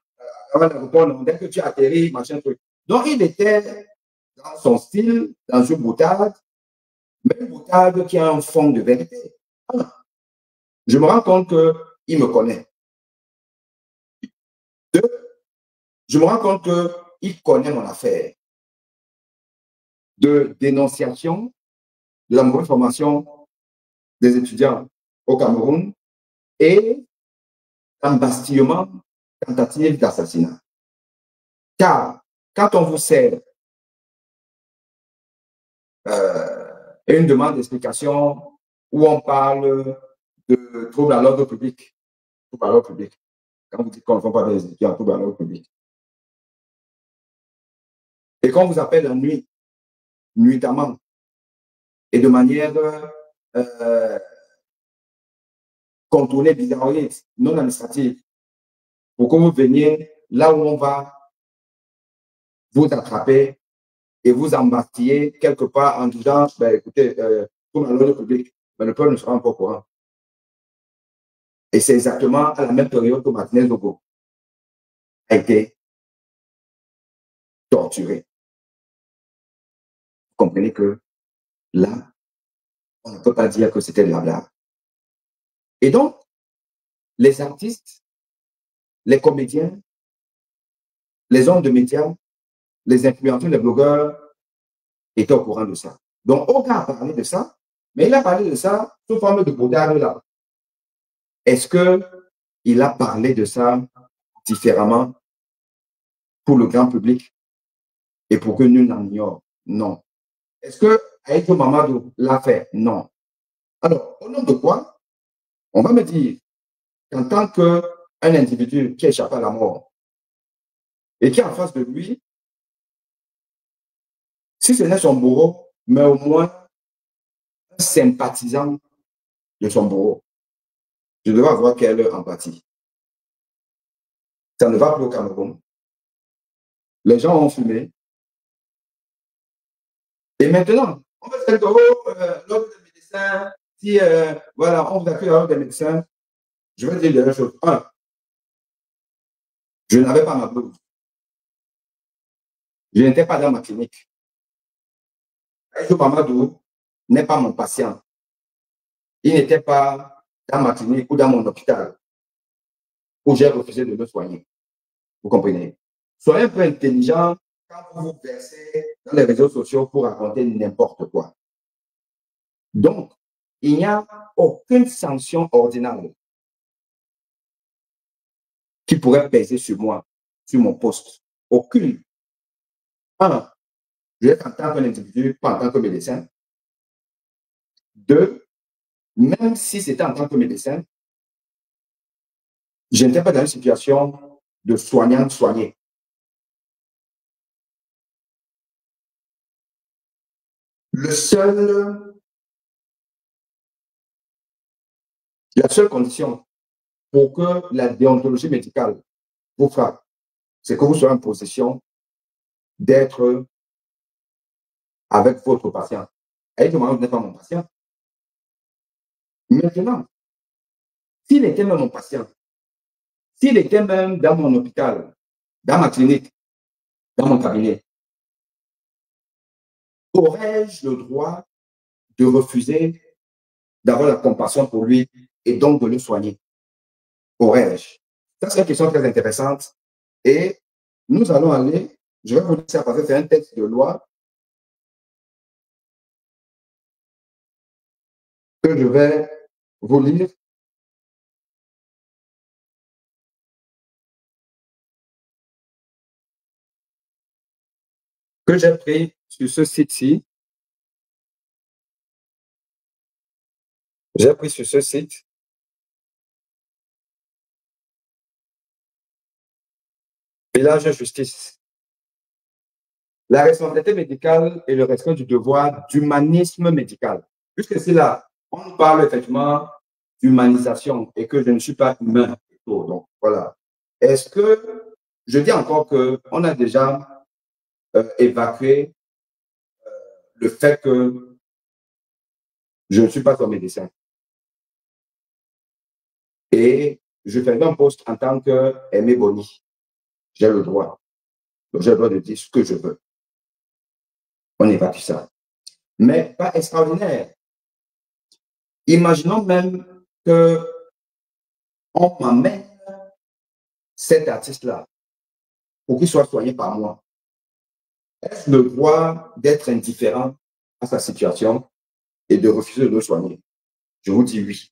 à l'aéroport, dès que tu atterris, machin truc. Donc, il était dans son style, dans une boutade, mais une boutade qui a un fond de vérité. Ah, je me rends compte qu'il me connaît. Deux, je me rends compte qu'il connaît mon affaire de dénonciation de la mauvaise formation des étudiants au Cameroun et d'embastillement, tentative d'assassinat. Car quand on vous sert une demande d'explication où on parle de troubles à l'ordre public, quand vous dites qu'on ne fait pas des étudiants en troubles à l'ordre public, et qu'on vous appelle la nuit, nuitamment, et de manière contournée, bizarroïde, non administrative, pour que vous veniez là où on va vous attraper et vous embastiller quelque part en disant, ben, écoutez, pour l'ordre public, ben, le peuple ne sera pas au courant. Et c'est exactement à la même période que Martinez Zogo a été torturé. Vous comprenez que là, on ne peut pas dire que c'était de la blague. Et donc, les artistes, les comédiens, les hommes de médias, les influenceurs, les blogueurs étaient au courant de ça. Donc, Oga a parlé de ça, mais il a parlé de ça sous forme de boudade là. Est-ce qu'il a parlé de ça différemment pour le grand public et pour que nul n'en ignore? Non. Est-ce que Aïtou Mamadou l'a fait? Non. Alors, au nom de quoi, on va me dire qu'en tant qu'un individu qui échappe à la mort et qui est en face de lui, si ce n'est son bourreau, mais au moins un sympathisant de son bourreau, je devrais avoir quelle empathie. Ça ne va plus au Cameroun. Les gens ont fumé. Et maintenant, on va dire que l'ordre des médecins, si voilà, on vous accueille à l'ordre des médecins, je vais dire deux choses. Un, je n'avais pas ma blouse. Je n'étais pas dans ma clinique. Aïtou Mamadou n'est pas mon patient. Il n'était pas dans ma clinique ou dans mon hôpital où j'ai refusé de le soigner. Vous comprenez? Soyez un peu intelligent quand vous vous versez dans les réseaux sociaux pour raconter n'importe quoi. Donc, il n'y a aucune sanction ordinale qui pourrait peser sur moi, sur mon poste. Aucune. Un, je vais être en tant qu'individu, pas en tant que médecin. Deux, même si c'était en tant que médecin, je n'étais pas dans une situation de soignant soigné. La seule condition pour que la déontologie médicale vous frappe, c'est que vous soyez en position d'être avec votre patient. Et je n'est pas mon patient. Maintenant, s'il était même mon patient, s'il était même dans mon hôpital, dans ma clinique, dans mon cabinet, aurais-je le droit de refuser d'avoir la compassion pour lui et donc de le soigner? Aurais-je? Ça, c'est une question très intéressante. Et nous allons aller, je vais vous dire ça parce que c'est un texte de loi que je vais vous lire. Que j'ai pris sur ce site-ci. J'ai pris sur ce site. Village Justice. La responsabilité médicale et le respect du devoir d'humanisme médical. Puisque c'est là, on parle effectivement d'humanisation et que je ne suis pas humain. Donc, voilà. Est-ce que, je dis encore qu'on a déjà évacué le fait que je ne suis pas un médecin. Et je fais un poste en tant qu'Aimé Boni. J'ai le droit. Donc, j'ai le droit de dire ce que je veux. On évacue ça. Mais pas extraordinaire. Imaginons même qu'on m'amène cet artiste-là pour qu'il soit soigné par moi. Est-ce le droit d'être indifférent à sa situation et de refuser de le soigner? Je vous dis oui.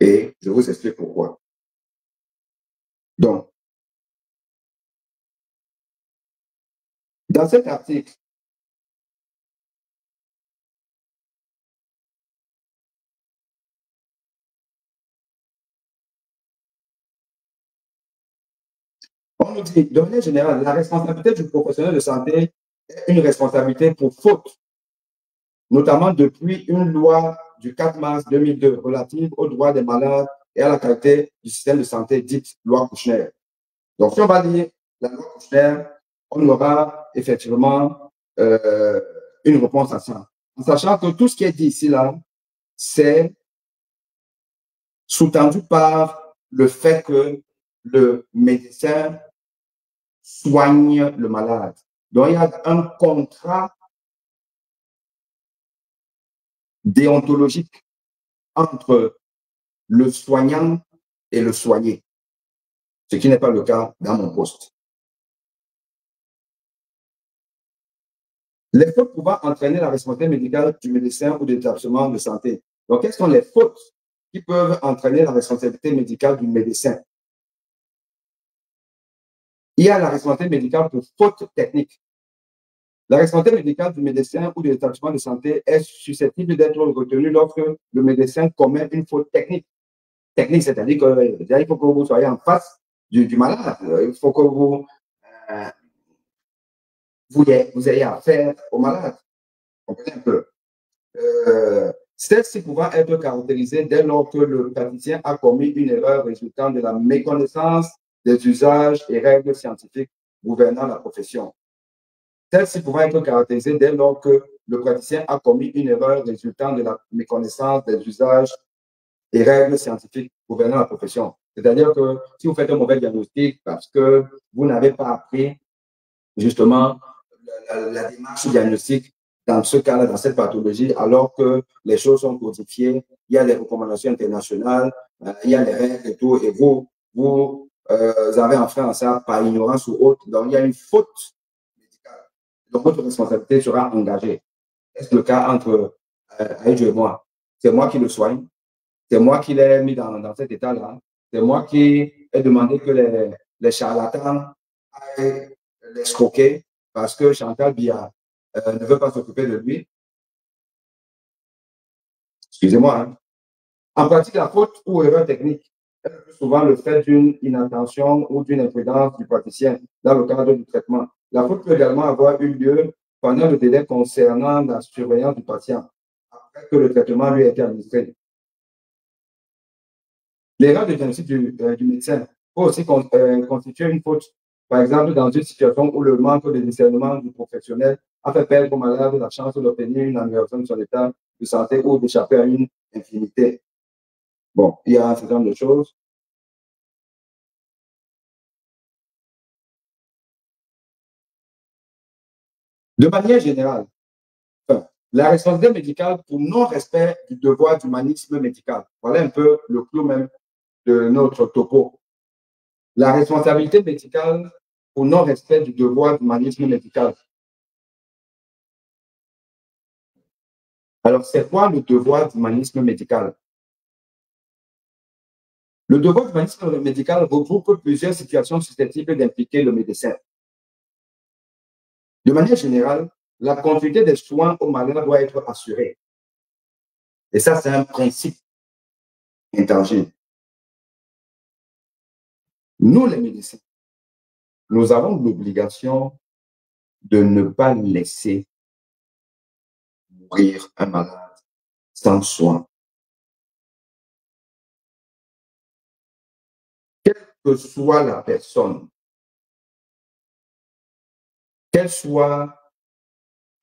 Et je vous explique pourquoi. Donc, dans cet article, on nous dit, de manière générale, la responsabilité du professionnel de santé est une responsabilité pour faute, notamment depuis une loi du 4 mars 2002 relative aux droits des malades et à la qualité du système de santé, dite loi Kouchner. Donc, si on va dire la loi Kouchner, on aura effectivement une réponse à ça. En sachant que tout ce qui est dit ici, là, c'est sous-tendu par le fait que le médecin soigne le malade. Donc, il y a un contrat déontologique entre le soignant et le soigné, ce qui n'est pas le cas dans mon poste. Les fautes pouvant entraîner la responsabilité médicale du médecin ou de l'établissement de santé. Donc, quelles sont les fautes qui peuvent entraîner la responsabilité médicale du médecin? Il y a la responsabilité médicale pour faute technique. La responsabilité médicale du médecin ou de l'établissement de santé est susceptible d'être retenue lorsque le médecin commet une faute technique. Technique, c'est-à-dire qu'il faut que vous soyez en face du malade. Il faut que vous ayez affaire au malade. Comprenez un peu. Celle-ci pouvant être caractérisée dès lors que le praticien a commis une erreur résultant de la méconnaissance des usages et règles scientifiques gouvernant la profession. Celle-ci pouvant être caractérisée dès lors que le praticien a commis une erreur résultant de la méconnaissance des usages et règles scientifiques gouvernant la profession. C'est-à-dire que si vous faites un mauvais diagnostic parce que vous n'avez pas appris justement la démarche diagnostique dans ce cas-là, dans cette pathologie, alors que les choses sont codifiées, il y a les recommandations internationales, il y a les règles et tout, et vous avez enfreint à ça par ignorance ou autre. Donc, il y a une faute médicale. Donc, votre responsabilité sera engagée. Est-ce le cas entre Aïdjo et moi? C'est moi qui le soigne. C'est moi qui l'ai mis dans cet état-là. C'est moi qui ai demandé que les charlatans aillent l'escroquer parce que Chantal Biya ne veut pas s'occuper de lui. Excusez-moi. Hein. En pratique, la faute ou erreur technique est le plus souvent le fait d'une inattention ou d'une imprudence du praticien dans le cadre du traitement. La faute peut également avoir eu lieu pendant le délai concernant la surveillance du patient, après que le traitement lui ait été administré. L'erreur de diagnostic du médecin peut aussi constituer une faute. Par exemple, dans une situation où le manque de discernement du professionnel a fait perdre au malade la chance d'obtenir une amélioration de son état de santé ou d'échapper à une infirmité. Bon, il y a un certain nombre de choses. De manière générale, la responsabilité médicale pour non-respect du devoir d'humanisme médical. Voilà un peu le clou même de notre topo. La responsabilité médicale pour non-respect du devoir d'humanisme médical. Alors, c'est quoi le devoir d'humanisme médical? Le devoir d'humanisme médical regroupe plusieurs situations susceptibles d'impliquer le médecin. De manière générale, la continuité des soins aux malades doit être assurée. Et ça, c'est un principe intangible. Nous, les médecins, nous avons l'obligation de ne pas laisser mourir un malade sans soin. Quelle que soit la personne, qu'elle soit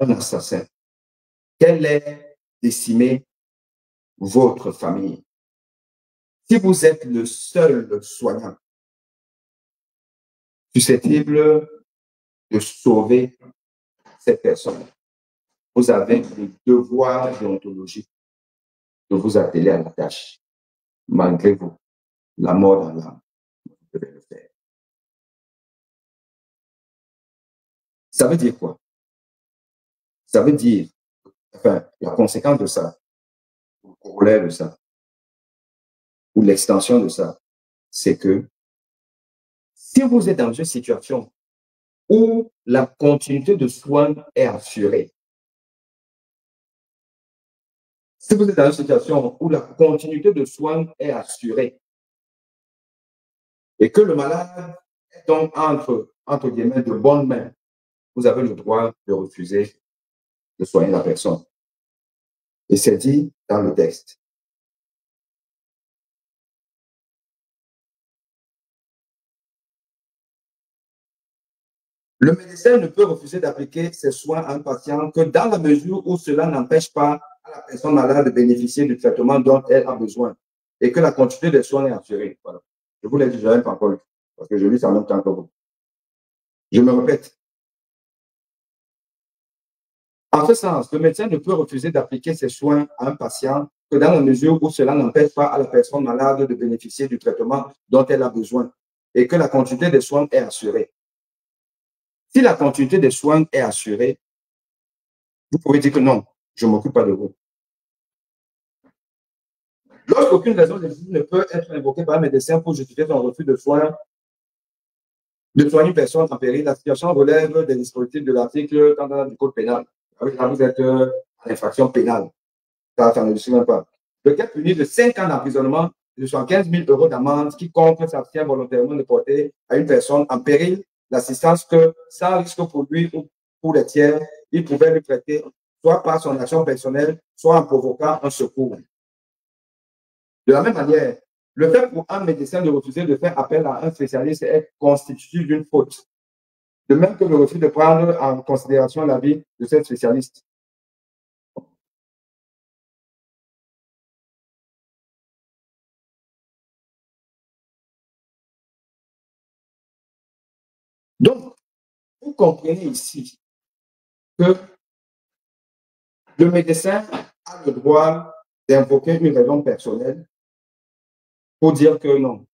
un assassin, qu'elle ait décimé votre famille, si vous êtes le seul soignant susceptible de sauver cette personne, vous avez le devoir déontologique de vous atteler à la tâche, malgré vous, la mort dans l'âme, vous devez le faire. Ça veut dire quoi? Ça veut dire, enfin, la conséquence de ça, le corollaire de ça, ou l'extension de ça, c'est que Si vous êtes dans une situation où la continuité de soins est assurée, si vous êtes dans une situation où la continuité de soins est assurée et que le malade est donc entre guillemets de bonnes mains, vous avez le droit de refuser de soigner la personne. Et c'est dit dans le texte. Le médecin ne peut refuser d'appliquer ses soins à un patient que dans la mesure où cela n'empêche pas à la personne malade de bénéficier du traitement dont elle a besoin et que la continuité des soins est assurée. Voilà. Je vous l'ai dit, je n'avais pas encore lu, parce que je lis ça en même temps que vous. Je me répète. En ce sens, le médecin ne peut refuser d'appliquer ses soins à un patient que dans la mesure où cela n'empêche pas à la personne malade de bénéficier du traitement dont elle a besoin et que la continuité des soins est assurée. Si la continuité des soins est assurée, vous pouvez dire que non, je ne m'occupe pas de vous. Lorsqu'aucune raison légitime ne peut être invoquée par un médecin pour justifier son refus de soigner une personne en péril, la situation relève des dispositifs de l'article du Code pénal. Là, vous êtes en infraction pénale. Ça ne le suit même pas. Le cas puni de 5 ans d'emprisonnement et de 75 000 € d'amende quiconque s'abstient volontairement de porter à une personne en péril l'assistance que, sans risque pour lui ou pour les tiers, il pouvait lui prêter, soit par son action personnelle, soit en provoquant un secours. De la même manière, le fait pour un médecin de refuser de faire appel à un spécialiste est constitutif d'une faute. De même que le refus de prendre en considération l'avis de ce spécialiste. Donc, vous comprenez ici que le médecin a le droit d'invoquer une raison personnelle pour dire que non,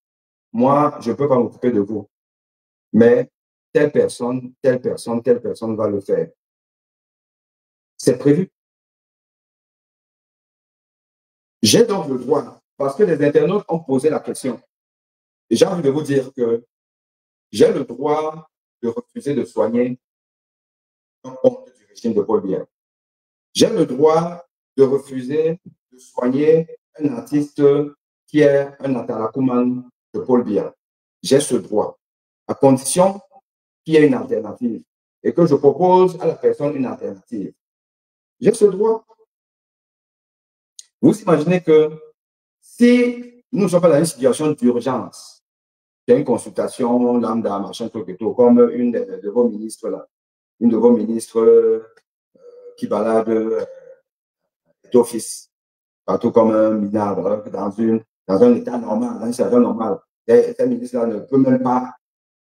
moi, je ne peux pas m'occuper de vous, mais telle personne, telle personne, telle personne va le faire. C'est prévu. J'ai donc le droit, parce que les internautes ont posé la question, et j'ai envie de vous dire que j'ai le droit de refuser de soigner un compte du régime de Paul Biya. J'ai le droit de refuser de soigner un artiste qui est un Atalakuman de Paul Biya. J'ai ce droit, à condition qu'il y ait une alternative et que je propose à la personne une alternative. J'ai ce droit. Vous imaginez que si nous ne sommes pas dans une situation d'urgence, il y a une consultation lambda, machin, truc et tout, comme une de vos ministres là, une de vos ministres qui balade d'office, partout comme un minable, dans un état normal, dans une situation normale. Ces ministres-là ne peut même pas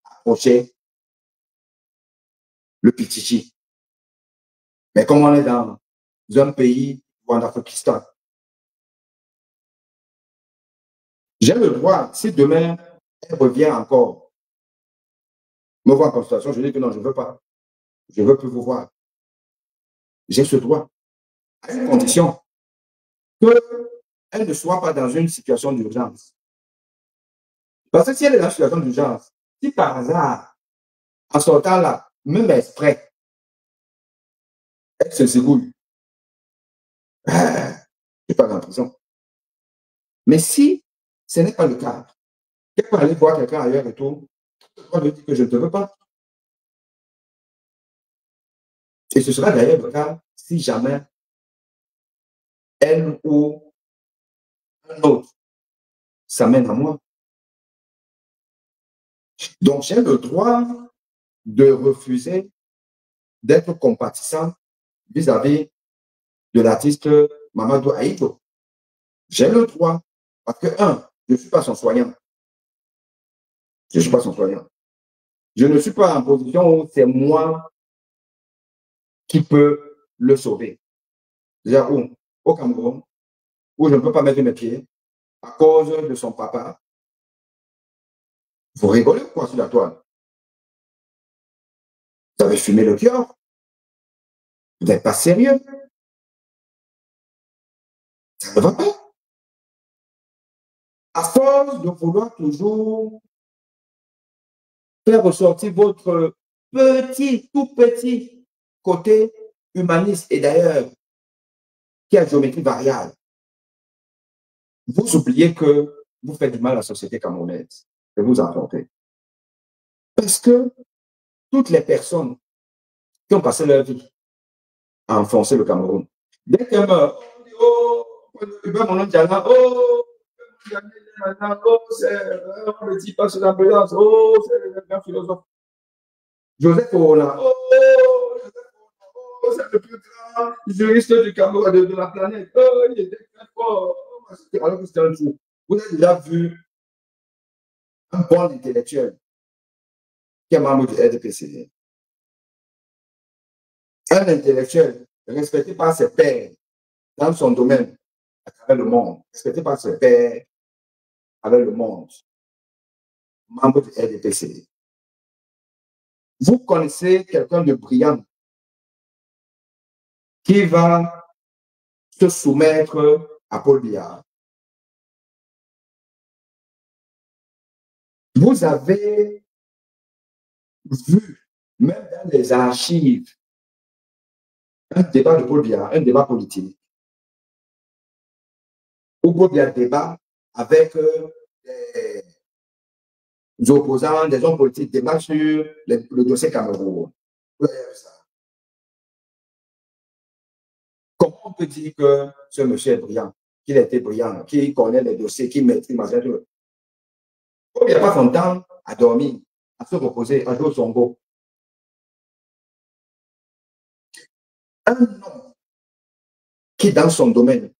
approcher le Pichichi. Mais comme on est dans un pays ou en Afghanistan, j'ai le droit, si demain elle revient encore, me voir en consultation, je dis que non, je ne veux pas. Je ne veux plus vous voir. J'ai ce droit, à une condition qu'elle ne soit pas dans une situation d'urgence. Parce que si elle est dans une situation d'urgence, si par hasard, en sortant là, même exprès, elle se zigouille, je ne suis pas en prison. Mais si ce n'est pas le cas, qu'elle peut aller voir quelqu'un ailleurs et tout, on lui dit que je ne te veux pas. Et ce sera d'ailleurs le cas si jamais elle ou un autre s'amène à moi. Donc, j'ai le droit de refuser d'être compatissant vis-à-vis de l'artiste Mamadou Aïdo. J'ai le droit, parce que, je ne suis pas son soignant. Je ne suis pas son soignant. Je ne suis pas en position où c'est moi qui peux le sauver. C'est-à-dire au Cameroun, où je ne peux pas mettre mes pieds à cause de son papa. Vous rigolez quoi sur la toile? Vous avez fumé le cœur? Vous n'êtes pas sérieux? Ça ne va pas. À force de vouloir toujours faire ressortir votre tout petit côté humaniste et d'ailleurs qui a géométrie variable. Vous oubliez que vous faites du mal à la société camerounaise que vous affrontez. Parce que toutes les personnes qui ont passé leur vie à enfoncer le Cameroun, dès qu'elles meurent, oh, on ne dit pas sur l'ambulance, oh, c'est le grand philosophe. Joseph Oona, oh, c'est le plus grand juriste du Cameroun, de la planète. Oh, il était très fort. Alors que c'était un jour. Vous avez déjà vu un bon intellectuel qui est membre du RDPC. Un intellectuel respecté par ses pairs dans son domaine à travers le monde, respecté par ses pairs avec le monde, membre du RDPC. Vous connaissez quelqu'un de brillant qui va se soumettre à Paul Biya. Vous avez vu, même dans les archives, un débat de Paul Biya, un débat politique, où Paul Biya débat avec des opposants, des hommes politiques, débat sur le dossier Cameroun. Comment on peut dire que ce monsieur est brillant, qu'il a été brillant, qu'il connaît les dossiers, qu'il maîtrise, machin, tout. Il n'y a pas son temps à dormir, à se reposer, à jouer son go. Un homme qui, dans son domaine,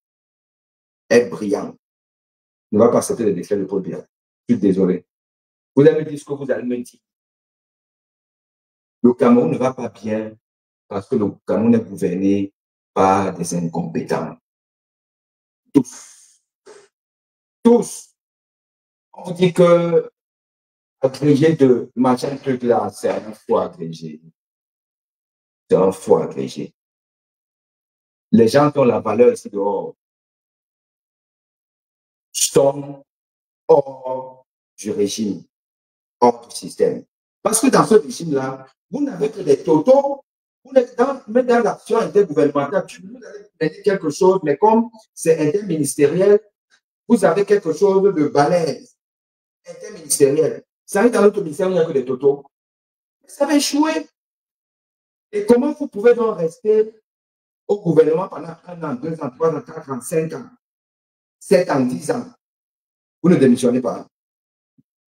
est brillant, ne va pas accepter les décrets de Paul Biya. Je suis désolé. Vous allez me dire ce que vous allez me dire. Le Cameroun ne va pas bien parce que le Cameroun est gouverné par des incompétents. Tous. Tous. On vous dit que agrégé de machin truc là, c'est un faux agrégé. C'est un faux agrégé. Les gens qui ont la valeur ici dehors sont hors du régime, hors du système. Parce que dans ce régime-là, vous n'avez que des totaux. Vous êtes même dans l'action intergouvernementale, vous avez quelque chose, mais comme c'est interministériel, vous avez quelque chose de balèze, interministériel. Ça arrive dans notre ministère, il n'y a que des totaux. Ça va échouer. Et comment vous pouvez donc rester au gouvernement pendant 1 an, 2 ans, 3 ans, 4 ans, 5 ans, 7 ans, 10 ans? Vous ne démissionnez pas.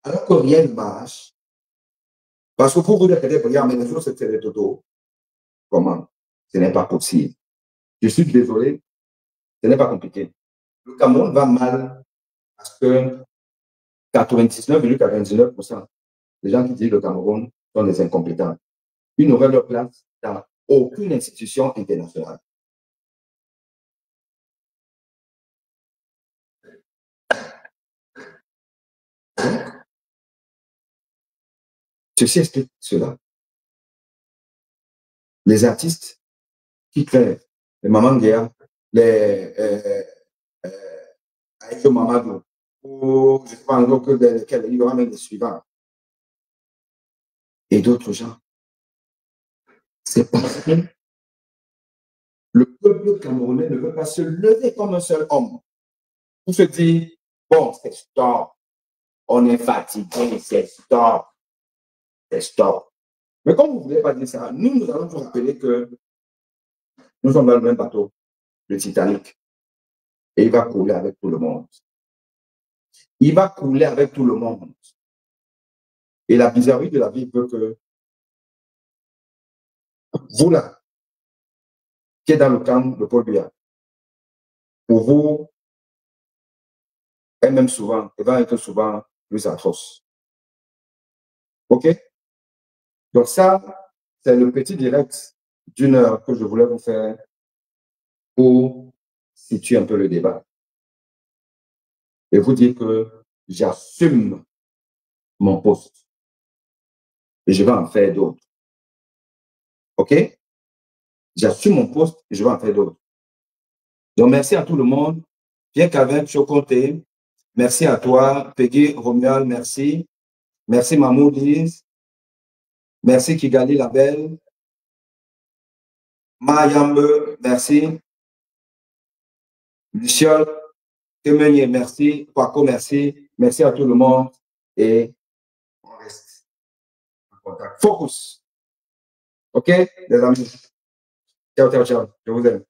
Alors que rien ne marche. Parce que pour vous dire que mais les choses, c'est les totaux. Comment? Ce n'est pas possible. Je suis désolé, ce n'est pas compliqué. Le Cameroun va mal parce que 99,99% des gens qui disent le Cameroun sont des incompétents. Ils n'auraient leur place dans aucune institution internationale. Ceci explique cela. Les artistes qui créent les Maman Guéa, les Aïcho Mamadou, ou je ne sais pas encore que lesquels, il y aura même des suivants. Et d'autres gens. C'est parce que le peuple camerounais ne veut pas se lever comme un seul homme. On se dit, bon, c'est stop. On est fatigué, c'est stop. C'est stop. Mais comme vous ne voulez pas dire ça, nous allons vous rappeler que nous sommes dans le même bateau, le Titanic. Et il va couler avec tout le monde. Il va couler avec tout le monde. Et la bizarrerie de la vie veut que vous là, qui êtes dans le camp de Paul Biya, pour vous, et même souvent, et va être souvent plus atroce. OK? Donc ça, c'est le petit direct d'1 heure que je voulais vous faire pour situer un peu le débat. Et vous dire que j'assume mon poste. Et je vais en faire d'autres. OK? J'assume mon poste et je vais en faire d'autres. Donc, merci à tout le monde. Pierre Calvin, Chocoté. Merci à toi. Peggy, Romuald, merci. Merci Mamou, Lise. Merci Kigali la belle. Mayambe, merci. Luciol, Kemenye, merci. Paco, merci. Merci à tout le monde. Et on reste en contact. Focus. OK, les amis. Ciao, ciao, ciao. Je vous aime.